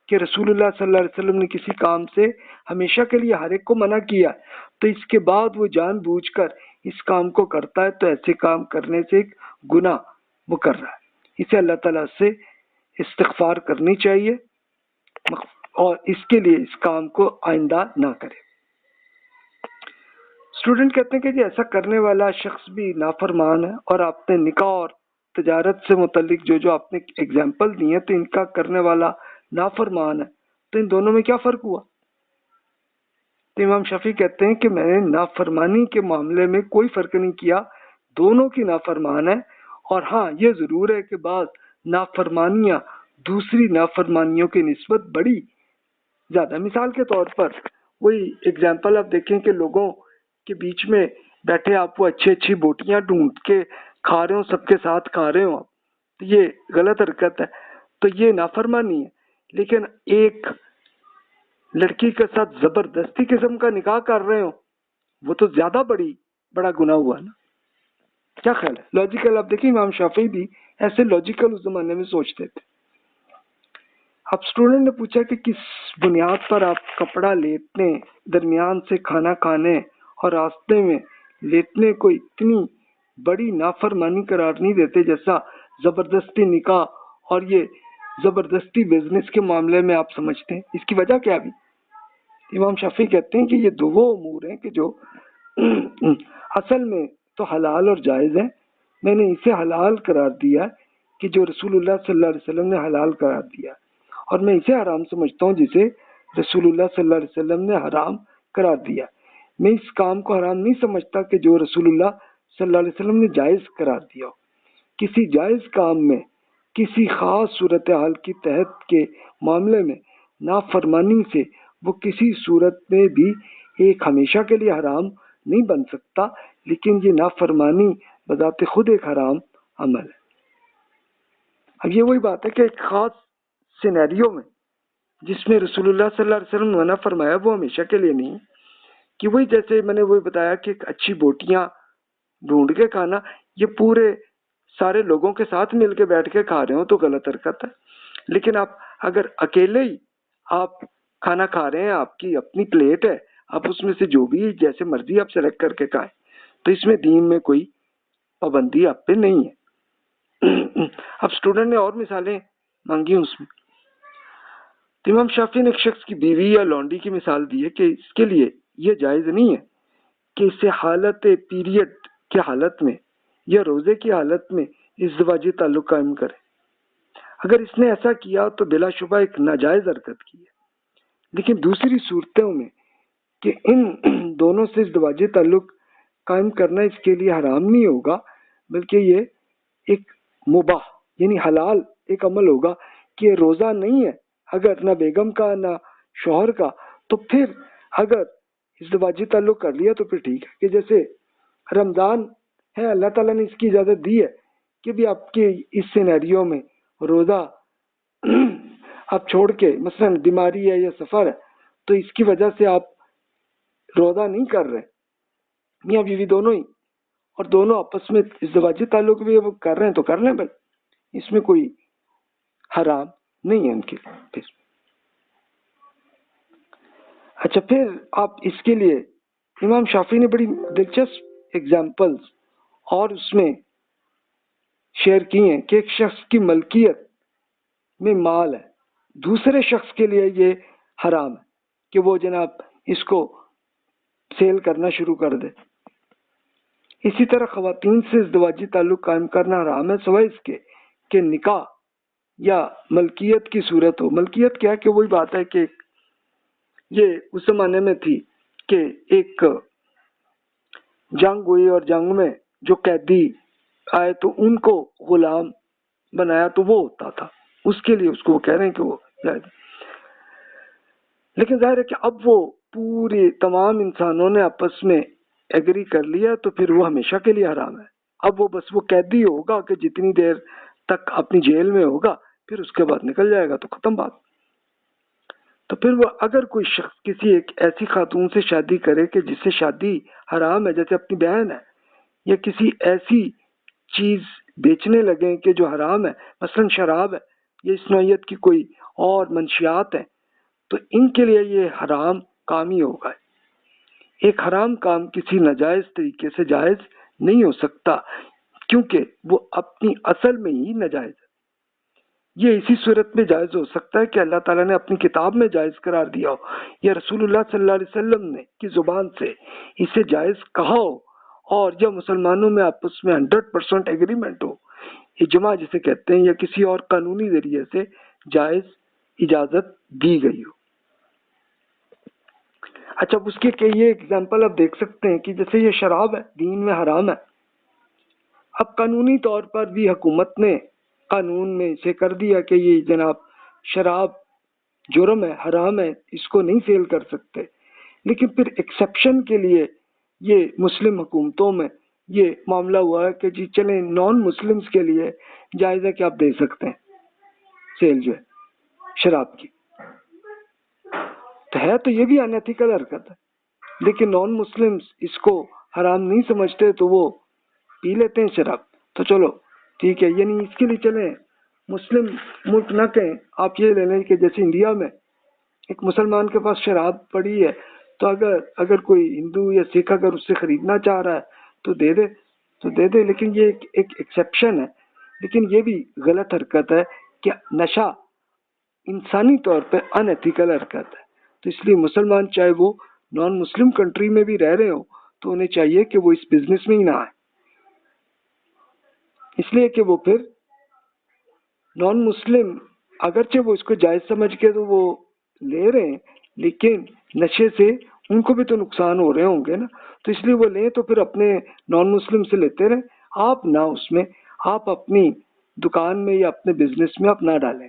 کہ رسول اللہ صلی اللہ علیہ وسلم نے کسی کام سے ہمیشہ کے لیے ہر ایک کو منع کیا، تو اس کے بعد وہ جان بوجھ کر اس کام کو کرتا ہے تو ایسے کام کرنے سے ایک گناہ وہ کر رہا ہے. اسے اللہ تعالیٰ سے استغفار کرنی چاہیے اور اس کے لیے اس کام کو آئندہ نہ کرے. اسٹوڈنٹ کہتے ہیں کہ جی ایسا کرنے والا شخص بھی نافرمان ہے، اور آپ نے نکاح اور تجارت سے متعلق جو آپ نے ایگزامپل دی ہیں تو ان کا کرنے والا نافرمان ہے، تو ان دونوں میں کیا فرق ہوا؟ تو امام شافعی کہتے ہیں کہ میں نے نافرمانی کے معاملے میں کوئی فرق نہیں کیا، دونوں کی نافرمان ہے. اور ہاں یہ ضرور ہے کہ بعض نافرمانیاں دوسری نافرمانیوں کی نسبت بڑی زیادہ. مثال کے طور پر وہی ایگزامپل آپ دیکھیں کہ لوگوں کے بیچ میں بیٹھے آپ وہ اچھی اچھی بوٹیاں ڈھونڈ کے کھا رہے ہو، سب کے ساتھ کھا رہے ہو آپ، تو یہ غلط حرکت ہے، تو یہ نافرمانی ہے۔ لیکن ایک لڑکی کے ساتھ زبردستی قسم کا نکاح کر رہے ہو، وہ تو زیادہ بڑا گناہ ہوا نا۔ کیا خیال ہے؟ لاجیکل آپ دیکھیں امام شافعی بھی ایسے لاجیکل اس زمانے میں سوچتے تھے۔ اب اسٹوڈنٹ نے پوچھا کہ کس بنیاد پر آپ کپڑا لیٹنے، درمیان سے کھانا کھانے اور راستے میں لیٹنے کو اتنی بڑی نافرمانی قرار نہیں دیتے جیسا زبردستی نکاح اور یہ زبردستی بزنس کے معاملے میں آپ سمجھتے ہیں؟ اس کی وجہ کیا بھی؟ امام شافعی کہتے ہیں کہ یہ دو وہ امور ہیں کہ جو اصل میں تو حلال اور جائز ہیں، میں نے اسے حلال قرار دیا کہ جو رسول اللہ صلی اللہ علیہ وسلم نے حلال قرار دیا، اور میں اسے حرام سمجھتا ہوں جسے رسول اللہ صلی اللہ علیہ وسلم نے حرام قرار دیا۔ میں اس کام کو حرام نہیں سمجھتا کہ جو رسول اللہ صلی اللہ علیہ وسلم نے جائز قرار دیا ہو۔ کسی جائز کام میں کسی خاص صورتحال کی تحت کے معاملے میں نافرمانی سے وہ کسی صورت میں بھی ایک ہمیشہ کے لیے حرام نہیں بن سکتا، لیکن یہ نافرمانی بذات خود ایک حرام عمل ہے۔ اب یہ وہی بات ہے کہ ایک خاص سینیریو میں جس میں رسول اللہ صلی اللہ علیہ وسلم نے منع فرمایا وہ ہمیشہ کے لیے نہیں، کہ وہی جیسے میں نے وہی بتایا کہ ایک اچھی بوٹیاں ڈھونڈ کے کھانا، یہ پورے سارے لوگوں کے ساتھ مل کے بیٹھ کے کھا رہے ہو تو غلط حرکت ہے۔ لیکن آپ اگر اکیلے ہی آپ کھانا کھا رہے ہیں، آپ کی اپنی پلیٹ ہے، آپ اس میں سے جو بھی جیسے مرضی آپ سلیکٹ کر کے کھائیں، تو اس میں دین میں کوئی پابندی آپ پہ نہیں ہے۔ اب اسٹوڈنٹ نے اور مثالیں مانگی اس میں، امام شافعی نے ایک شخص کی بیوی یا لونڈی کی مثال دی ہے کہ اس کے لیے یہ جائز نہیں ہے کہ اسے حالت پیریڈ کی حالت میں یا روزے کی حالت میں ازدواجی تعلق قائم کرے۔ اگر اس نے ایسا کیا تو بلا شبہ ایک ناجائز حرکت کی ہے، لیکن دوسری صورتوں میں کہ ان دونوں سے ازدواجی تعلق قائم کرنا اس کے لیے حرام نہیں ہوگا، بلکہ یہ ایک مباح یعنی حلال ایک عمل ہوگا کہ روزہ نہیں ہے اگر نہ بیگم کا نہ شوہر کا، تو پھر اگر ازدواجی تعلق کر لیا تو پھر ٹھیک ہے۔ کہ جیسے رمضان ہے، اللہ تعالیٰ نے اس کی اجازت دی ہے کہ بھی آپ کے اس سینیریو میں روزہ آپ چھوڑ کے، مثلا بیماری ہے یا سفر ہے، تو اس کی وجہ سے آپ روزہ نہیں کر رہے، میاں بیوی دونوں ہی، اور دونوں آپس میں ازدواجی تعلق بھی کر رہے ہیں تو کر لیں بھائی، اس میں کوئی حرام نہیں ہے ان کے لیے۔ پھر اچھا، پھر آپ اس کے لیے امام شافعی نے بڑی دلچسپ اگزامپلز اور اس میں شیئر کی ہیں کہ ایک شخص کی ملکیت میں مال ہے، دوسرے شخص کے لیے یہ حرام ہے کہ وہ جناب اس کو سیل کرنا شروع کر دے۔ اسی طرح خواتین سے ازدواجی تعلق قائم کرنا حرام ہے سوائے اس کے کہ نکاح یا ملکیت کی صورت ہو۔ ملکیت کیا ہے کہ وہی بات ہے کہ یہ اس زمانے میں تھی کہ ایک جنگ ہوئی اور جنگ میں جو قیدی آئے تو ان کو غلام بنایا تو وہ ہوتا تھا، اس کے لیے اس کو وہ کہہ رہے ہیں کہ وہ جائز۔ لیکن ظاہر ہے کہ اب وہ پورے تمام انسانوں نے آپس میں ایگری کر لیا تو پھر وہ ہمیشہ کے لیے حرام ہے۔ اب وہ بس وہ قیدی ہوگا کہ جتنی دیر تک اپنی جیل میں ہوگا، پھر اس کے بعد نکل جائے گا تو ختم بات۔ تو پھر وہ اگر کوئی شخص کسی ایک ایسی خاتون سے شادی کرے کہ جس سے شادی حرام ہے، جیسے اپنی بہن ہے، یا کسی ایسی چیز بیچنے لگے کہ جو حرام ہے، مثلا شراب ہے یا اس نوعیت کی کوئی اور منشیات ہیں، تو ان کے لیے یہ حرام کام ہی ہوگا۔ ایک حرام کام کسی ناجائز طریقے سے جائز نہیں ہو سکتا کیونکہ وہ اپنی اصل میں ہی ناجائز ہے۔ یہ اسی صورت میں جائز ہو سکتا ہے کہ اللہ تعالیٰ نے اپنی کتاب میں جائز قرار دیا ہو یا رسول اللہ صلی اللہ علیہ وسلم نے کی زبان سے اسے جائز کہا ہو، اور یا مسلمانوں میں آپس میں 100% ایگریمنٹ ہو، اجماع جسے کہتے ہیں، یا کسی اور قانونی ذریعے سے جائز اجازت دی گئی ہو۔ اچھا، اس کے یہ اگزامپل آپ دیکھ سکتے ہیں کہ جیسے یہ شراب ہے دین میں حرام ہے، اب قانونی طور پر بھی حکومت نے قانون میں اسے کر دیا کہ یہ جناب شراب جرم ہے، حرام ہے، اس کو نہیں سیل کر سکتے، لیکن پھر ایکسیپشن کے لیے یہ مسلم حکومتوں میں یہ معاملہ ہوا ہے کہ جی چلیں نان مسلمز کے لیے جائز ہے کہ آپ دے سکتے ہیں سیل جو ہے شراب کی، تو ہے تو یہ بھی ان ایتھیکل حرکت ہے، لیکن نان مسلمز اس کو حرام نہیں سمجھتے تو وہ پی لیتے ہیں شراب، تو چلو ٹھیک ہے، یعنی اس کے لیے چلیں مسلم ملک نہ کہیں، آپ یہ لے لیں کہ جیسے انڈیا میں ایک مسلمان کے پاس شراب پڑی ہے تو اگر کوئی ہندو یا سکھ اگر اس سے خریدنا چاہ رہا ہے تو دے دے، لیکن یہ ایک ایکسیپشن ہے، لیکن یہ بھی غلط حرکت ہے کہ نشہ انسانی طور پہ ان ایتھیکل حرکت ہے، تو اس لیے مسلمان چاہے وہ نان مسلم کنٹری میں بھی رہ رہے ہوں تو انہیں چاہیے کہ وہ اس بزنس میں ہی نہ آئے، اس لیے کہ وہ پھر نان مسلم اگرچہ وہ اس کو جائز سمجھ کے تو وہ لے رہے ہیں، لیکن نشے سے ان کو بھی تو نقصان ہو رہے ہوں گے نا، تو اس لیے وہ لیں تو پھر اپنے نان مسلم سے لیتے رہیں، آپ نہ اس میں، آپ اپنی دکان میں یا اپنے بزنس میں آپ نہ ڈالیں،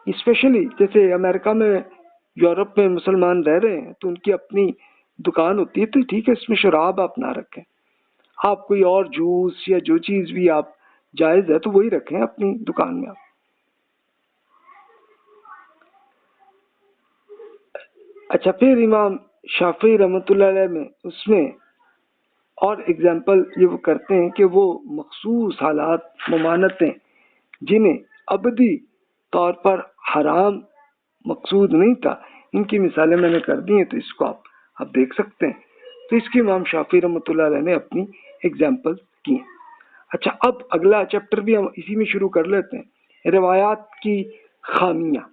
اسپیشلی جیسے امریکہ میں یورپ میں مسلمان رہ رہے ہیں تو ان کی اپنی دکان ہوتی ہے، تو ٹھیک ہے اس میں شراب آپ نہ رکھیں، آپ کوئی اور جوس یا جو چیز بھی آپ جائز ہے تو وہی رکھیں اپنی دکان میں آپ۔ اچھا، پھر امام شافعی رحمۃ اللہ علیہ میں اس میں اور اگزامپل یہ وہ کرتے ہیں کہ وہ مخصوص حالات ممانتیں جنہیں ابدی طور پر حرام مقصود نہیں تھا، ان کی مثالیں میں نے کر دی ہیں، تو اس کو آپ دیکھ سکتے ہیں، تو اس کی امام شافعی رحمۃ اللہ علیہ نے اپنی اگزامپل کی ہیں۔ اچھا، اب اگلا چیپٹر بھی ہم اسی میں شروع کر لیتے ہیں، روایات کی خامیاں،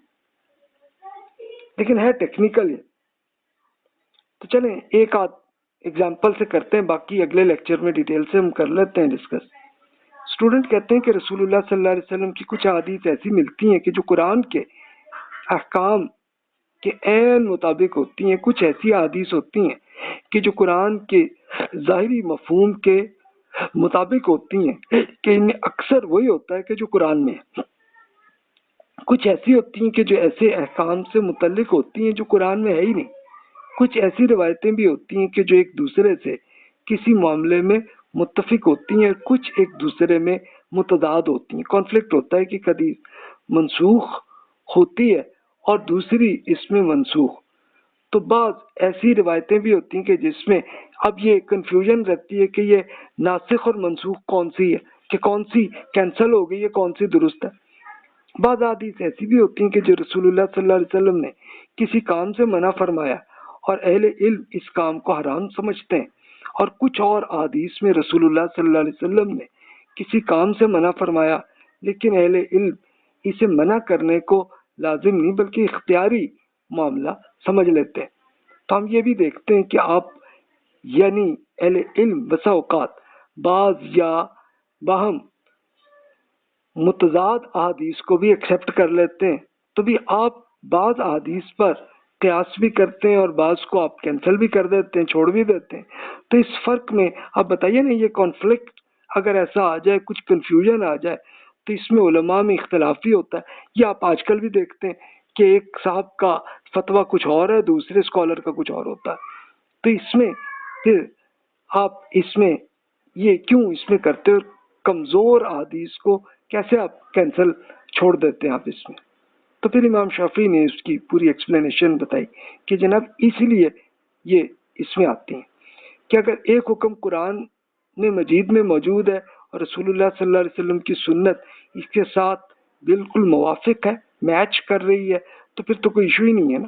لیکن ہے ٹیکنیکل، تو چلیں ایک آدھ اگزامپل سے کرتے ہیں، باقی اگلے لیکچر میں ڈیٹیل سے ہم کر لیتے ہیں ڈسکس۔ اسٹوڈنٹ کہتے ہیں کہ رسول اللہ صلی اللہ علیہ وسلم کی کچھ احادیث ایسی ملتی ہیں کہ جو قرآن کے احکام کے عین مطابق ہوتی ہیں، کچھ ایسی احادیث ہوتی ہیں کہ جو قرآن کے ظاہری مفہوم کے مطابق ہوتی ہیں کہ ان میں اکثر وہی ہوتا ہے کہ جو قرآن میں ہے، کچھ ایسی ہوتی ہیں کہ جو ایسے احکام سے متعلق ہوتی ہیں جو قرآن میں ہے ہی نہیں، کچھ ایسی روایتیں بھی ہوتی ہیں کہ جو ایک دوسرے سے کسی معاملے میں متفق ہوتی ہیں، کچھ ایک دوسرے میں متضاد ہوتی ہیں، کانفلکٹ ہوتا ہے کہ حدیث منسوخ ہوتی ہے اور دوسری اس میں منسوخ، تو بعض ایسی روایتیں بھی ہوتی ہیں کہ جس میں اب یہ کنفیوژن رہتی ہے کہ یہ ناسخ اور منسوخ کون سی ہے، کہ کون سی کینسل ہو گئی ہے، کون سی درست ہے۔ بعض حدیث ایسی بھی ہوتی ہیں کہ جو رسول اللہ صلی اللہ علیہ وسلم نے کسی کام سے منع فرمایا اور اہل علم اس کام کو حرام سمجھتے ہیں، اور کچھ اور احادیث میں رسول اللہ صلی اللہ علیہ وسلم نے کسی کام سے منع فرمایا لیکن اہل علم اسے منع کرنے کو لازم نہیں بلکہ اختیاری معاملہ سمجھ لیتے ہیں، تو ہم یہ بھی دیکھتے ہیں کہ آپ یعنی اہل علم بسا اوقات بعض یا باہم متضاد احادیث کو بھی ایکسیپٹ کر لیتے ہیں، تو بھی آپ بعض احادیث پر قیاس بھی کرتے ہیں اور بعض کو آپ کینسل بھی کر دیتے ہیں، چھوڑ بھی دیتے ہیں، تو اس فرق میں آپ بتائیے نا، یہ کانفلکٹ اگر ایسا آ جائے، کچھ کنفیوژن آ جائے تو اس میں علماء میں اختلاف بھی ہوتا ہے، یہ آپ آج کل بھی دیکھتے ہیں کہ ایک صاحب کا فتویٰ کچھ اور ہے، دوسرے اسکالر کا کچھ اور ہوتا ہے، تو اس میں پھر آپ اس میں یہ کیوں اس میں کرتے ہو، کمزور احادیث کو کیسے آپ کینسل چھوڑ دیتے ہیں آپ اس میں، تو پھر امام شافعی نے اس کی پوری ایکسپلینیشن بتائی کہ جناب اسی لیے یہ اس میں آتی ہیں کہ اگر ایک حکم قرآن میں مجید میں موجود ہے اور رسول اللہ صلی اللہ علیہ وسلم کی سنت اس کے ساتھ بالکل موافق ہے، میچ کر رہی ہے، تو پھر تو کوئی ایشو ہی نہیں ہے نا،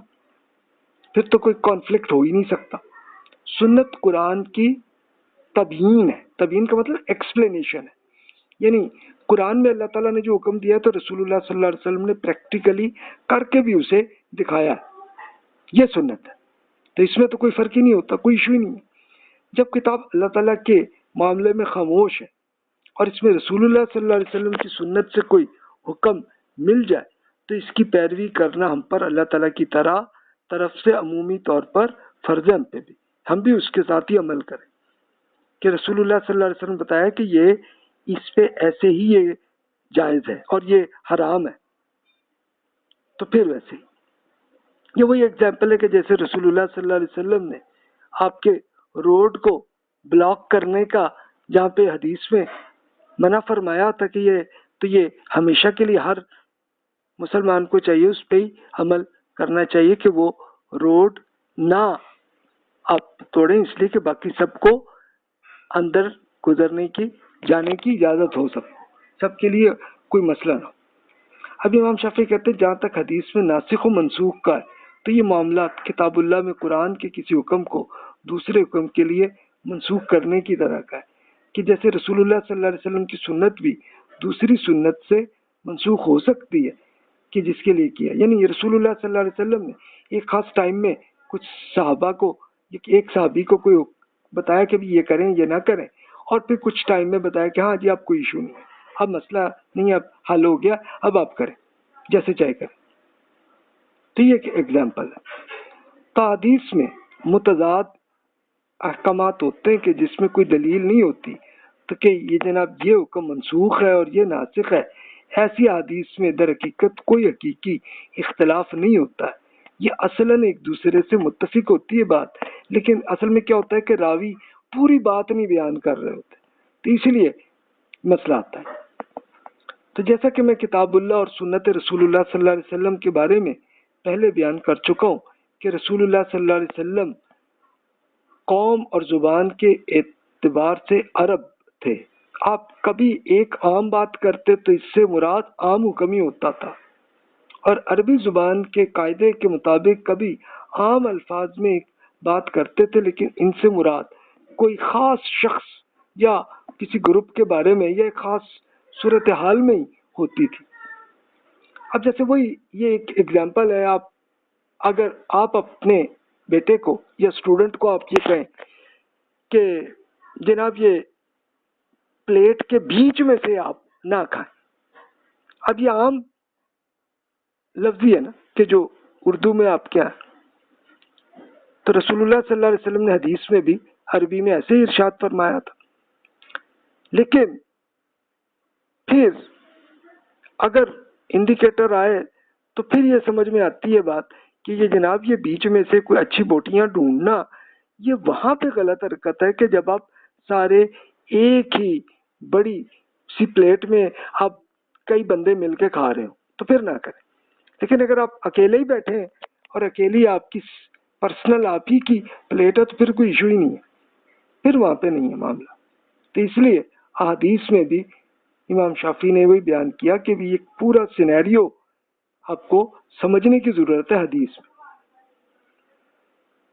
پھر تو کوئی کانفلکٹ ہو ہی نہیں سکتا۔ سنت قرآن کی تبیین ہے، تبیین کا مطلب ایکسپلینیشن ہے، یعنی قرآن میں اللہ تعالیٰ نے جو حکم دیا ہے تو رسول اللہ صلی اللہ علیہ وسلم نے پریکٹیکلی کر کے بھی اسے دکھایا ہے، یہ سنت ہے، تو اس میں تو کوئی فرق ہی نہیں ہوتا، کوئی ایشو ہی نہیں ہے۔ جب کتاب اللہ تعالیٰ کے معاملے میں خاموش ہے اور اس میں رسول اللہ صلی اللہ علیہ وسلم کی سنت سے کوئی حکم مل جائے تو اس کی پیروی کرنا ہم پر اللہ تعالیٰ کی طرف سے عمومی طور پر فرض ہے، ہم پہ بھی، ہم بھی اس کے ساتھ ہی عمل کریں کہ رسول اللہ صلی اللہ علیہ وسلم بتایا کہ یہ اس پہ ایسے ہی یہ جائز ہے اور یہ حرام ہے، تو پھر ویسے ہی یہ وہی ایگزامپل ہے کہ جیسے رسول اللہ صلی اللہ علیہ وسلم نے آپ کے روڈ کو بلاک کرنے کا جہاں پہ حدیث میں منع فرمایا تھا کہ یہ ہمیشہ کے لیے ہر مسلمان کو چاہیے اس پہ ہی عمل کرنا چاہیے کہ وہ روڈ نہ آپ توڑیں، اس لیے کہ باقی سب کو اندر گزرنے کی جانے کی اجازت ہو، سب کے لیے کوئی مسئلہ نہ ہو۔ اب امام شافعی کہتے ہیں جہاں تک حدیث میں ناسخ و منسوخ کا ہے تو یہ معاملات کتاب اللہ میں قرآن کے کسی حکم کو دوسرے حکم کے لیے منسوخ کرنے کی طرح کا ہے، کہ جیسے رسول اللہ صلی اللہ علیہ وسلم کی سنت بھی دوسری سنت سے منسوخ ہو سکتی ہے کہ جس کے لیے کیا، یعنی رسول اللہ صلی اللہ علیہ وسلم نے ایک خاص ٹائم میں کچھ صحابہ کو، ایک صحابی کو کوئی بتایا کہ بھی یہ کریں یہ نہ کریں، اور پھر کچھ ٹائم میں بتایا کہ ہاں جی آپ کوئی ایشو نہیں ہے، اب مسئلہ نہیں، اب حل ہو گیا، اب آپ کریں جیسے چاہے کریں۔ تو یہ ایک ایگزامپل ہے۔ تو حدیث میں متضاد احکامات ہوتے ہیں کہ جس میں کوئی دلیل نہیں ہوتی تو کہ یہ جناب یہ حکم منسوخ ہے اور یہ ناسخ ہے، ایسی حدیث میں در حقیقت کوئی حقیقی اختلاف نہیں ہوتا ہے، یہ اصلاً ایک دوسرے سے متفق ہوتی ہے بات، لیکن اصل میں کیا ہوتا ہے کہ راوی پوری بات نہیں بیان کر رہے ہوتے، تو اسی لیے مسئلہ آتا ہے۔ تو جیسا کہ میں کتاب اللہ اور سنت رسول اللہ صلی اللہ علیہ وسلم کے بارے میں پہلے بیان کر چکا ہوں کہ رسول اللہ صلی اللہ علیہ وسلم قوم اور زبان کے اعتبار سے عرب تھے، آپ کبھی ایک عام بات کرتے تو اس سے مراد عام حکم ہی ہوتا تھا، اور عربی زبان کے قاعدے کے مطابق کبھی عام الفاظ میں ایک بات کرتے تھے لیکن ان سے مراد کوئی خاص شخص یا کسی گروپ کے بارے میں یا ایک خاص صورتحال میں ہی ہوتی تھی۔ اب جیسے وہی یہ ایک ایگزامپل ہے، اگر آپ اپنے بیٹے کو یا اسٹوڈنٹ کو آپ یہ کہیں کہ جناب یہ پلیٹ کے بیچ میں سے آپ نہ کھائیں، اب یہ عام لفظی ہے نا کہ جو اردو میں آپ کیا ہے، تو رسول اللہ صلی اللہ علیہ وسلم نے حدیث میں بھی عربی میں ایسے ہی ارشاد فرمایا تھا، لیکن پھر اگر انڈیکیٹر آئے تو پھر یہ سمجھ میں آتی ہے بات کہ یہ جناب یہ بیچ میں سے کوئی اچھی بوٹیاں ڈھونڈنا یہ وہاں پہ غلط حرکت ہے کہ جب آپ سارے ایک ہی بڑی سی پلیٹ میں آپ کئی بندے مل کے کھا رہے ہو تو پھر نہ کریں، لیکن اگر آپ اکیلے ہی بیٹھے ہیں اور اکیلی آپ کی پرسنل آپ ہی کی پلیٹ ہے تو پھر کوئی ایشو ہی نہیں ہے، پھر وہاں پہ نہیں ہے معاملہ۔ تو اس لیے احادیث میں بھی امام شافعی نے وہی بیان کیا کہ بھی ایک پورا سینیریو آپ کو سمجھنے کی ضرورت ہے حدیث میں۔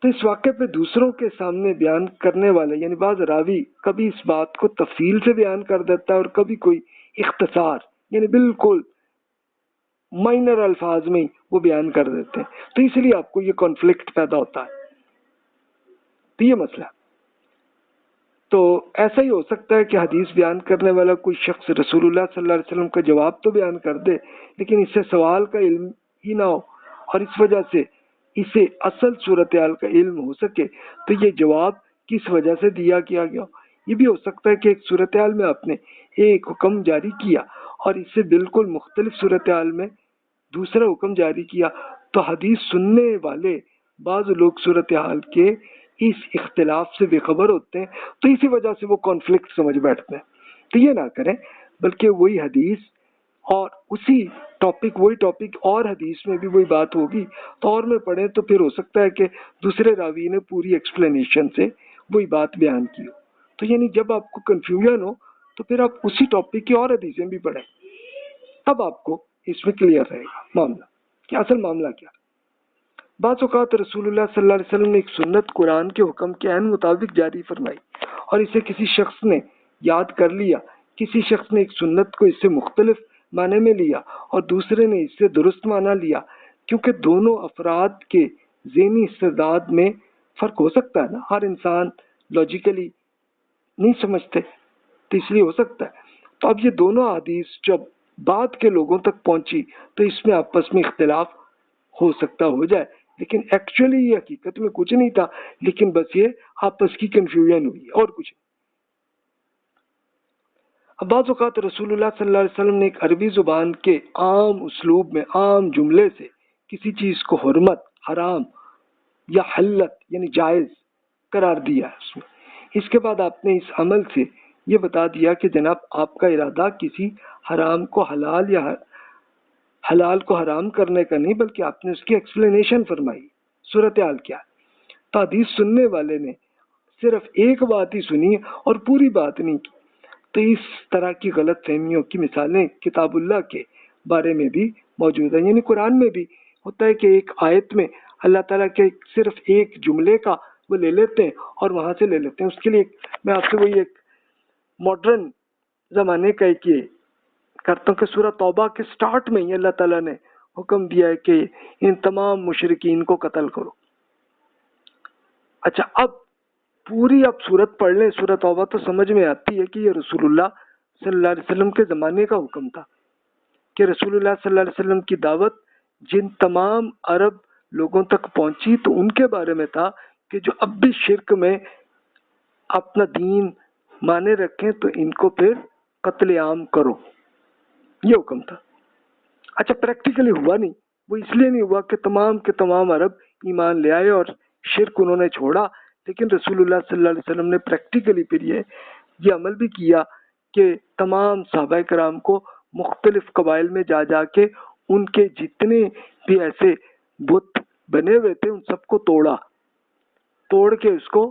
تو اس واقعے پہ دوسروں کے سامنے بیان کرنے والے یعنی بعض راوی کبھی اس بات کو تفصیل سے بیان کر دیتا ہے اور کبھی کوئی اختصار یعنی بالکل مائنر الفاظ میں وہ بیان کر دیتے ہیں، تو اس لیے آپ کو یہ کانفلکٹ پیدا ہوتا ہے۔ تو یہ مسئلہ تو ایسا ہی ہو سکتا ہے کہ حدیث بیان کرنے والا کوئی شخص رسول اللہ صلی اللہ علیہ وسلم کا جواب تو بیان کر دے لیکن اس سے سوال کا علم ہی نہ ہو اور اس وجہ سے اسے اصل صورتحال کا علم ہو سکے تو یہ جواب کس وجہ سے دیا کیا گیا۔ یہ بھی ہو سکتا ہے کہ ایک صورتحال میں آپ نے ایک حکم جاری کیا اور اس سے بالکل مختلف صورتحال میں دوسرا حکم جاری کیا، تو حدیث سننے والے بعض لوگ صورتحال کے اس اختلاف سے بے خبر ہوتے ہیں تو اسی وجہ سے وہ کانفلکٹ سمجھ بیٹھتے ہیں۔ تو یہ نہ کریں بلکہ وہی حدیث اور وہی ٹاپک اور حدیث میں بھی وہی بات ہوگی تو اور میں پڑھیں تو پھر ہو سکتا ہے کہ دوسرے راوی نے پوری ایکسپلینیشن سے وہی بات بیان کی ہو، تو یعنی جب آپ کو کنفیوژن ہو تو پھر آپ اسی ٹاپک کی اور حدیثیں بھی پڑھیں، تب آپ کو اس میں کلیئر رہے گا معاملہ کہ اصل معاملہ کیا۔ بعض اوقات رسول اللہ صلی اللہ علیہ وسلم نے ایک سنت قرآن کے حکم کے عین مطابق جاری فرمائی اور اسے کسی شخص نے یاد کر لیا، کسی شخص نے ایک سنت کو اس سے مختلف معنی میں لیا اور دوسرے نے اس سے درست معنی لیا، کیونکہ دونوں افراد کے ذہنی استعداد میں فرق ہو سکتا ہے نا، ہر انسان لاجیکلی نہیں سمجھتے تو اس لیے ہو سکتا ہے۔ تو اب یہ دونوں حدیث جب بعد کے لوگوں تک پہنچی تو اس میں آپس میں اختلاف ہو سکتا ہو جائے، لیکن ایکچولی یہ حقیقت میں کچھ نہیں تھا، لیکن بس یہ آپس کی کنفیوژن ہوئی اور کچھ نہیں۔ اب بعض اوقات رسول اللہ صلی اللہ علیہ وسلم نے ایک عربی زبان کے عام اسلوب میں عام جملے سے کسی چیز کو حرمت، حرام یا حلت یعنی جائز قرار دیا ہے اس میں۔ اس کے بعد آپ نے اس عمل سے یہ بتا دیا کہ جناب آپ کا ارادہ کسی حرام کو حلال یا حلال کو حرام کرنے کا نہیں، بلکہ آپ نے اس کی ایکسپلینیشن فرمائی صورتحال کیا ہے۔ تو حدیث سننے والے نے صرف ایک بات ہی سنی اور پوری بات نہیں کی۔ تو اس طرح کی غلط فہمیوں کی مثالیں کتاب اللہ کے بارے میں بھی موجود ہیں، یعنی قرآن میں بھی ہوتا ہے کہ ایک آیت میں اللہ تعالیٰ کے صرف ایک جملے کا وہ لے لیتے ہیں اور وہاں سے لے لیتے ہیں۔ اس کے لیے میں آپ سے وہی ایک ماڈرن زمانے کا ایک یہ کرتا ہوں کہ سورہ توبہ کے سٹارٹ میں ہی اللہ تعالیٰ نے حکم دیا ہے کہ ان تمام مشرکین کو قتل کرو۔ اچھا، اب پوری آپ سورت پڑھ لیں سورہ توبہ تو سمجھ میں آتی ہے کہ یہ رسول اللہ صلی اللہ علیہ وسلم کے زمانے کا حکم تھا کہ رسول اللہ صلی اللہ علیہ وسلم کی دعوت جن تمام عرب لوگوں تک پہنچی تو ان کے بارے میں تھا کہ جو اب بھی شرک میں اپنا دین مانے رکھیں تو ان کو پھر قتل عام کرو، یہ حکم تھا۔ اچھا، پریکٹیکلی ہوا نہیں، وہ اس لیے نہیں ہوا کہ تمام کے تمام عرب ایمان لے آئے اور شرک انہوں نے چھوڑا، لیکن رسول اللہ صلی اللہ علیہ وسلم نے پریکٹیکلی پھر یہ عمل بھی کیا کہ تمام صحابہ کرام کو مختلف قبائل میں جا جا کے ان کے جتنے بھی ایسے بت بنے ہوئے تھے ان سب کو توڑ کے اس کو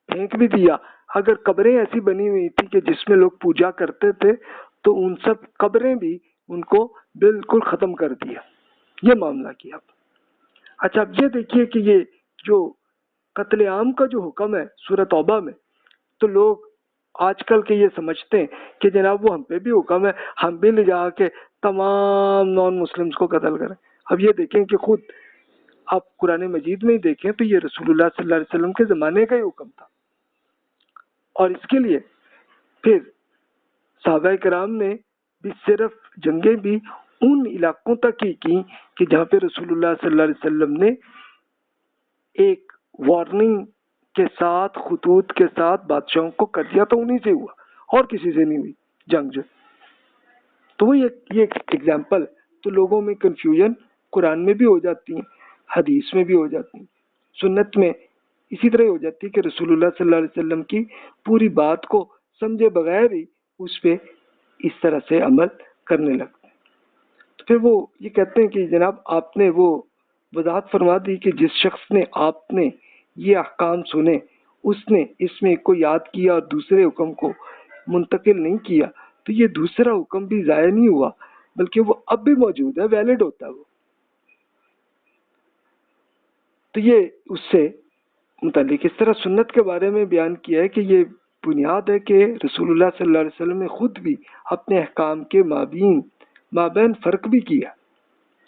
پھینک بھی دیا۔ اگر قبریں ایسی بنی ہوئی تھی کہ جس میں لوگ پوجا کرتے تھے تو ان سب قبریں بھی ان کو بالکل ختم کر دیا، یہ معاملہ کیا۔ اچھا، اب یہ دیکھیے کہ یہ جو قتل عام کا جو حکم ہے سورہ توبہ میں، تو لوگ آج کل کے یہ سمجھتے ہیں کہ جناب وہ ہم پہ بھی حکم ہے، ہم بھی لے جا کے تمام نان مسلمز کو قتل کریں۔ اب یہ دیکھیں کہ خود آپ قرآن مجید میں ہی دیکھیں تو یہ رسول اللہ صلی اللہ علیہ وسلم کے زمانے کا ہی حکم تھا، اور اس کے لیے پھر صحابہ کرام نے بھی صرف جنگیں بھی ان علاقوں تک ہی کی کہ جہاں پہ رسول اللہ صلی اللہ علیہ وسلم نے ایک وارننگ کے ساتھ خطوط کے ساتھ بادشاہوں کو کر دیا، تو انہی سے ہوا اور کسی سے نہیں ہوئی جنگ جو۔ تو وہ یہ ایگزامپل، تو لوگوں میں کنفیوژن قرآن میں بھی ہو جاتی ہیں، حدیث میں بھی ہو جاتی ہیں، سنت میں اسی طرح ہو جاتی ہے کہ رسول اللہ صلی اللہ علیہ وسلم کی پوری بات کو سمجھے بغیر ہی اس پہ اس طرح سے عمل کرنے لگتے ہیں۔ تو پھر وہ یہ کہتے ہیں کہ جناب آپ نے وہ وضاحت فرما دی کہ جس شخص نے آپ نے یہ احکام سنے اس نے اس میں کو یاد کیا اور دوسرے حکم کو منتقل نہیں کیا تو یہ دوسرا حکم بھی ضائع نہیں ہوا بلکہ وہ اب بھی موجود ہے، ویلڈ ہوتا ہے وہ۔ تو یہ اس سے متعلق اس طرح سنت کے بارے میں بیان کیا ہے کہ یہ بنیاد ہے کہ رسول اللہ صلی اللہ علیہ وسلم نے خود بھی اپنے احکام کے مابین فرق بھی کیا،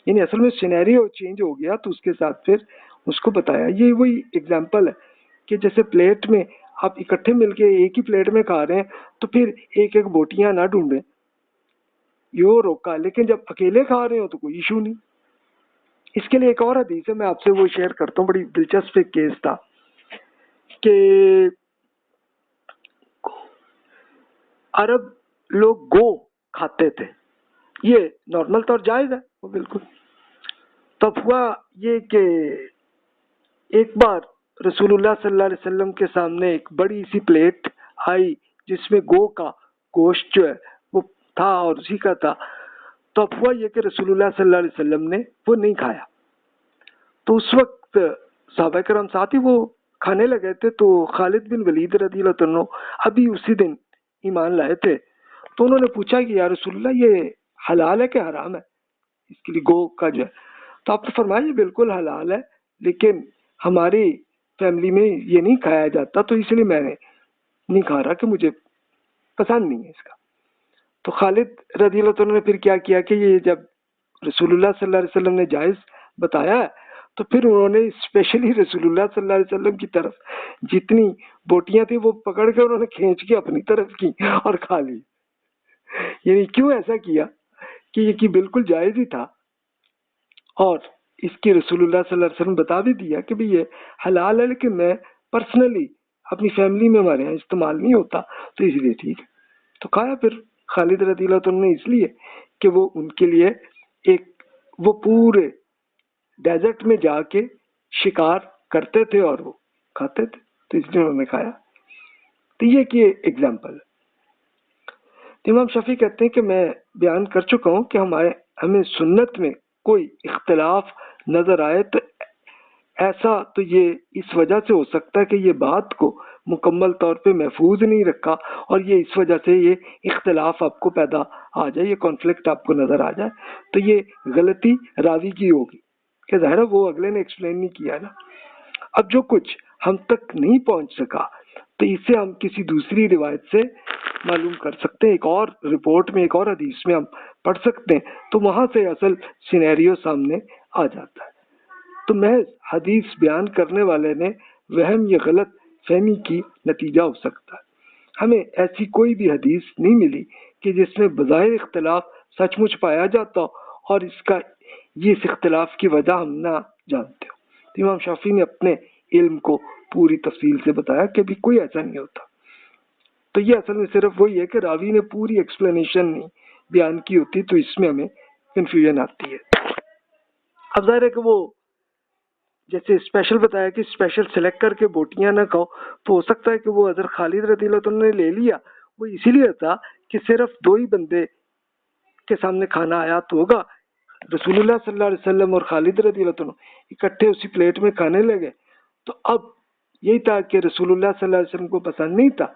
یعنی اصل میں سینیریو چینج ہو گیا تو اس کے ساتھ پھر اس کو بتایا۔ یہ وہی ایگزامپل ہے کہ جیسے پلیٹ میں آپ اکٹھے مل کے ایک ہی پلیٹ میں کھا رہے ہیں تو پھر ایک ایک بوٹیاں نہ ڈھونڈیں، یہ روکا، لیکن جب اکیلے کھا رہے ہو تو کوئی ایشو نہیں۔ اس کے لیے ایک اور حدیث ہے، میں آپ سے وہ شیئر کرتا ہوں، بڑی دلچسپ ایک کیس تھا کہ عرب لوگ گو کھاتے تھے، یہ نارمل طور جائز ہے وہ بالکل۔ تب ہوا یہ کہ ایک بار رسول اللہ صلی اللہ علیہ وسلم کے سامنے ایک بڑی سی پلیٹ آئی جس میں گو کا گوشت جو ہے وہ تھا اور اسی کا تھا۔ تو اب ہوا یہ کہ رسول اللہ صلی اللہ علیہ وسلم نے وہ نہیں کھایا، تو اس وقت صحابہ کرام ساتھ ہی وہ کھانے لگے تھے، تو خالد بن ولید رضی اللہ عنہ ابھی اسی دن ایمان لائے تھے، تو انہوں نے پوچھا کہ یا رسول اللہ یہ حلال ہے کہ حرام ہے اس کے لیے گو کا جو ہے؟ تو آپ نے فرمایا یہ بالکل حلال ہے، لیکن ہماری فیملی میں یہ نہیں کھایا جاتا تو اس لیے میں نہیں کھا رہا کہ مجھے پسند نہیں ہے اس کا۔ تو خالد رضی اللہ عنہ نے پھر کیا کیا کہ یہ جب رسول اللہ صلی اللہ علیہ وسلم نے جائز بتایا تو پھر انہوں نے اسپیشلی رسول اللہ صلی اللہ علیہ وسلم کی طرف جتنی بوٹیاں تھیں وہ پکڑ کے انہوں نے کھینچ کے اپنی طرف کی اور کھا لی۔ یعنی کیوں ایسا کیا کہ یہ کہ بالکل جائز ہی تھا، اور اس کی رسول اللہ صلی اللہ علیہ وسلم بتا بھی دیا کہ بھی یہ حلال ہے لیکن میں پرسنلی اپنی فیملی میں ہمارے یہاں استعمال نہیں ہوتا تو اس لیے ٹھیک ہے۔ تو کھایا پھر خالد رضی اللہ عنہ نے، اس لیے کہ وہ ان کے لیے ایک وہ پورے ڈیزرٹ میں جا کے شکار کرتے تھے اور وہ کھاتے تھے۔ تو اس لیے انہوں نے کھایا. تو یہ کہ ایگزامپل ہے. امام شافعی کہتے ہیں کہ میں بیان کر چکا ہوں کہ ہمیں سنت میں کوئی اختلاف نظر آئے تو ایسا تو یہ اس وجہ سے ہو سکتا ہے کہ یہ بات کو مکمل طور پہ محفوظ نہیں رکھا اور یہ اس وجہ سے یہ اختلاف آپ کو پیدا آ جائے, یہ کانفلکٹ آپ کو نظر آ جائے, تو یہ غلطی راوی کی ہوگی کہ ظاہر وہ اگلے نے ایکسپلین نہیں کیا نا. اب جو کچھ ہم تک نہیں پہنچ سکا تو اسے ہم کسی دوسری روایت سے معلوم کر سکتے ہیں, ایک اور رپورٹ میں, ایک اور حدیث میں ہم پڑھ سکتے ہیں, تو وہاں سے اصل سینیریو سامنے آ جاتا ہے. تو محض حدیث بیان کرنے والے نے وہم یا غلط فہمی کی نتیجہ ہو سکتا ہے. ہمیں ایسی کوئی بھی حدیث نہیں ملی کہ جس میں بظاہر اختلاف سچ مچ پایا جاتا ہو اور اس اختلاف کی وجہ ہم نہ جانتے ہو. تو امام شافعی نے اپنے علم کو پوری تفصیل سے بتایا کہ بھی کوئی ایسا نہیں ہوتا. تو یہ اصل میں صرف وہی ہے کہ راوی نے پوری ایکسپلینیشن نہیں بیان کی ہوتی, تو اس میں ہمیں کنفیوژن آتی ہے. اب ظاہر ہے کہ وہ جیسے اسپیشل بتایا کہ اسپیشل سلیکٹ کر کے بوٹیاں نہ کھاؤ, تو ہو سکتا ہے کہ وہ حضرت خالد رضی اللہ عنہ نے لے لیا, وہ اسی لیے تھا کہ صرف 2 ہی بندے کے سامنے کھانا آیا تو ہوگا, رسول اللہ صلی اللہ علیہ وسلم اور خالد رضی اللہ عنہ اکٹھے اسی پلیٹ میں کھانے لگے. تو اب یہی تھا کہ رسول اللہ صلی اللہ علیہ وسلم کو پسند نہیں تھا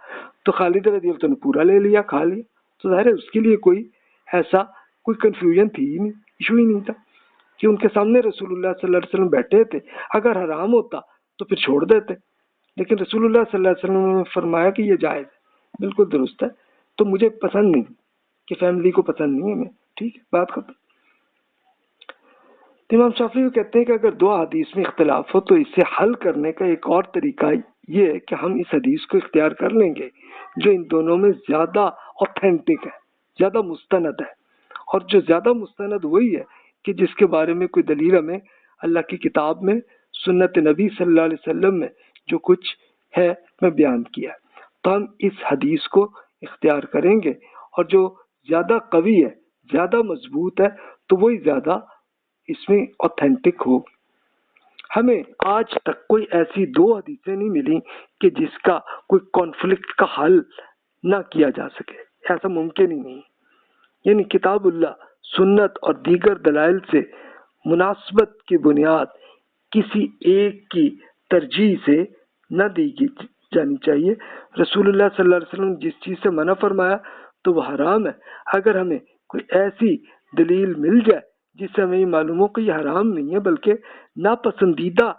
تو خالد رضی اللہ عنہ پورا لے لیا, کھا لیا. تو ظاہر ہے اس کے لیے کوئی ایسا کوئی کنفیوژن تھی ہی نہیں, ایشو ہی نہیں تھا کہ ان کے سامنے رسول اللہ صلی اللہ علیہ وسلم بیٹھے تھے. اگر حرام ہوتا تو پھر چھوڑ دیتے, لیکن رسول اللہ صلی اللہ علیہ وسلم نے فرمایا کہ یہ جائز ہے, بالکل درست ہے, تو مجھے پسند نہیں کہ فیملی کو پسند نہیں ہے, میں ٹھیک ہے بات ختم. امام شافعی کہتے ہیں کہ اگر 2 حدیث میں اختلاف ہو تو اس سے حل کرنے کا ایک اور طریقہ یہ ہے کہ ہم اس حدیث کو اختیار کر لیں گے جو ان دونوں میں زیادہ اوتھینٹک ہے, زیادہ مستند ہے. اور جو زیادہ مستند وہی ہے کہ جس کے بارے میں کوئی دلیل ہمیں اللہ کی کتاب میں, سنت نبی صلی اللہ علیہ وسلم میں جو کچھ ہے میں بیان کیا, تو ہم اس حدیث کو اختیار کریں گے. اور جو زیادہ قوی ہے, زیادہ مضبوط ہے, تو وہی زیادہ اس میں اوتھینٹک ہو. ہمیں آج تک کوئی ایسی 2 حدیثیں نہیں ملی کہ جس کا کوئی کانفلکٹ کا حل نہ کیا جا سکے, ایسا ممکن ہی نہیں. یعنی کتاب اللہ, سنت اور دیگر دلائل سے مناسبت کی بنیاد کسی ایک کی ترجیح سے نہ دی جانی چاہیے. رسول اللہ صلی اللہ علیہ وسلم جس چیز سے منع فرمایا تو وہ حرام ہے. اگر ہمیں کوئی ایسی دلیل مل جائے جس سے ہمیں یہ معلوم ہو کہ یہ حرام نہیں ہے بلکہ ناپسندیدہ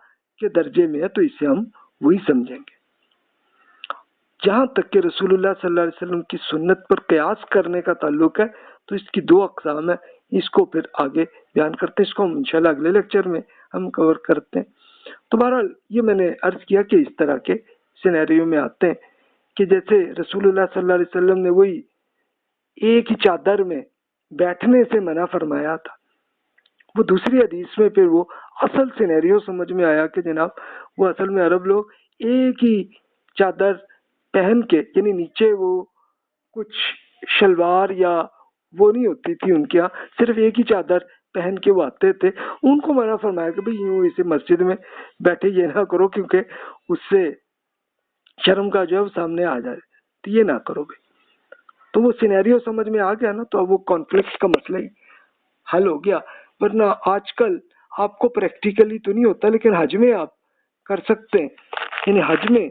کے درجے میں ہے, تو اسے ہم وہی سمجھیں گے. جہاں تک کہ رسول اللہ صلی اللہ علیہ وسلم کی سنت پر قیاس کرنے کا تعلق ہے تو اس کی 2 اقسام ہیں, اس کو پھر آگے بیان کرتے ہیں, اس کو ہم انشاءاللہ اگلے لیکچر میں ہم کور کرتے ہیں. تو بہرحال یہ میں نے عرض کیا کہ اس طرح کے سینیریو میں آتے ہیں کہ جیسے رسول اللہ صلی اللہ علیہ وسلم نے وہی ایک ہی چادر میں بیٹھنے سے منع فرمایا تھا, وہ دوسری حدیث میں پھر وہ اصل سینیریو سمجھ میں آیا کہ جناب وہ اصل میں عرب لوگ ایک ہی چادر پہن کے, یعنی نیچے وہ کچھ شلوار یا وہ نہیں ہوتی تھی ان کے یہاں, صرف ایک ہی چادر پہن کے وہ آتے تھے. ان کو منع فرمایا کہ بھئی یوں اسے مسجد میں بیٹھے یہ نہ کرو کیونکہ اس سے شرم کا جو ہے وہ سامنے آ جائے, تو یہ نہ کرو بھئی. تو وہ سینیریو سمجھ میں آ گیا نا, تو اب وہ کانفلکٹ کا مسئلہ ہی حل ہو گیا. ورنہ آج کل آپ کو پریکٹیکلی تو نہیں ہوتا لیکن حج میں آپ کر سکتے ہیں. یعنی حج میں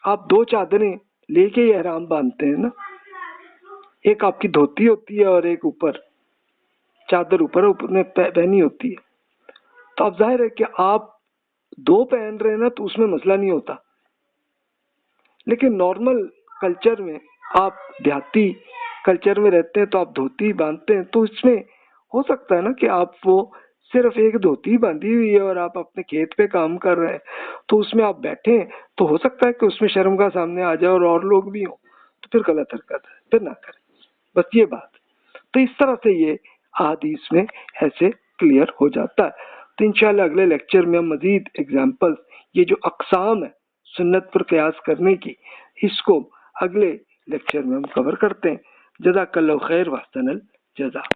آپ 2 چادریں لے کے یہ احرام باندھتے ہیں نا, ایک آپ کی دھوتی ہوتی ہے اور ایک اوپر چادر اوپر نے پہنی ہوتی ہے. تو اب ظاہر ہے کہ آپ 2 پہن رہے ہیں نا تو اس میں مسئلہ نہیں ہوتا, لیکن نارمل کلچر میں آپ دیہاتی کلچر میں رہتے ہیں تو آپ دھوتی باندھتے ہیں, تو اس میں ہو سکتا ہے نا کہ آپ وہ صرف ایک دھوتی باندھی ہوئی ہے اور آپ اپنے کھیت پہ کام کر رہے ہیں, تو اس میں آپ بیٹھے ہیں تو ہو سکتا ہے کہ اس میں شرم کا سامنے آ جائے اور لوگ بھی ہوں, تو پھر غلط حرکت ہے, پھر نہ کریں, بس یہ بات. تو اس طرح سے یہ احادیث میں ایسے کلیئر ہو جاتا ہے. تو انشاءاللہ اگلے لیکچر میں ہم مزید ایگزامپل, یہ جو اقسام ہے سنت پر قیاس کرنے کی, اس کو اگلے لیکچر میں ہم کور کرتے ہیں. جزاک اللہ خیر واحسن الجزا.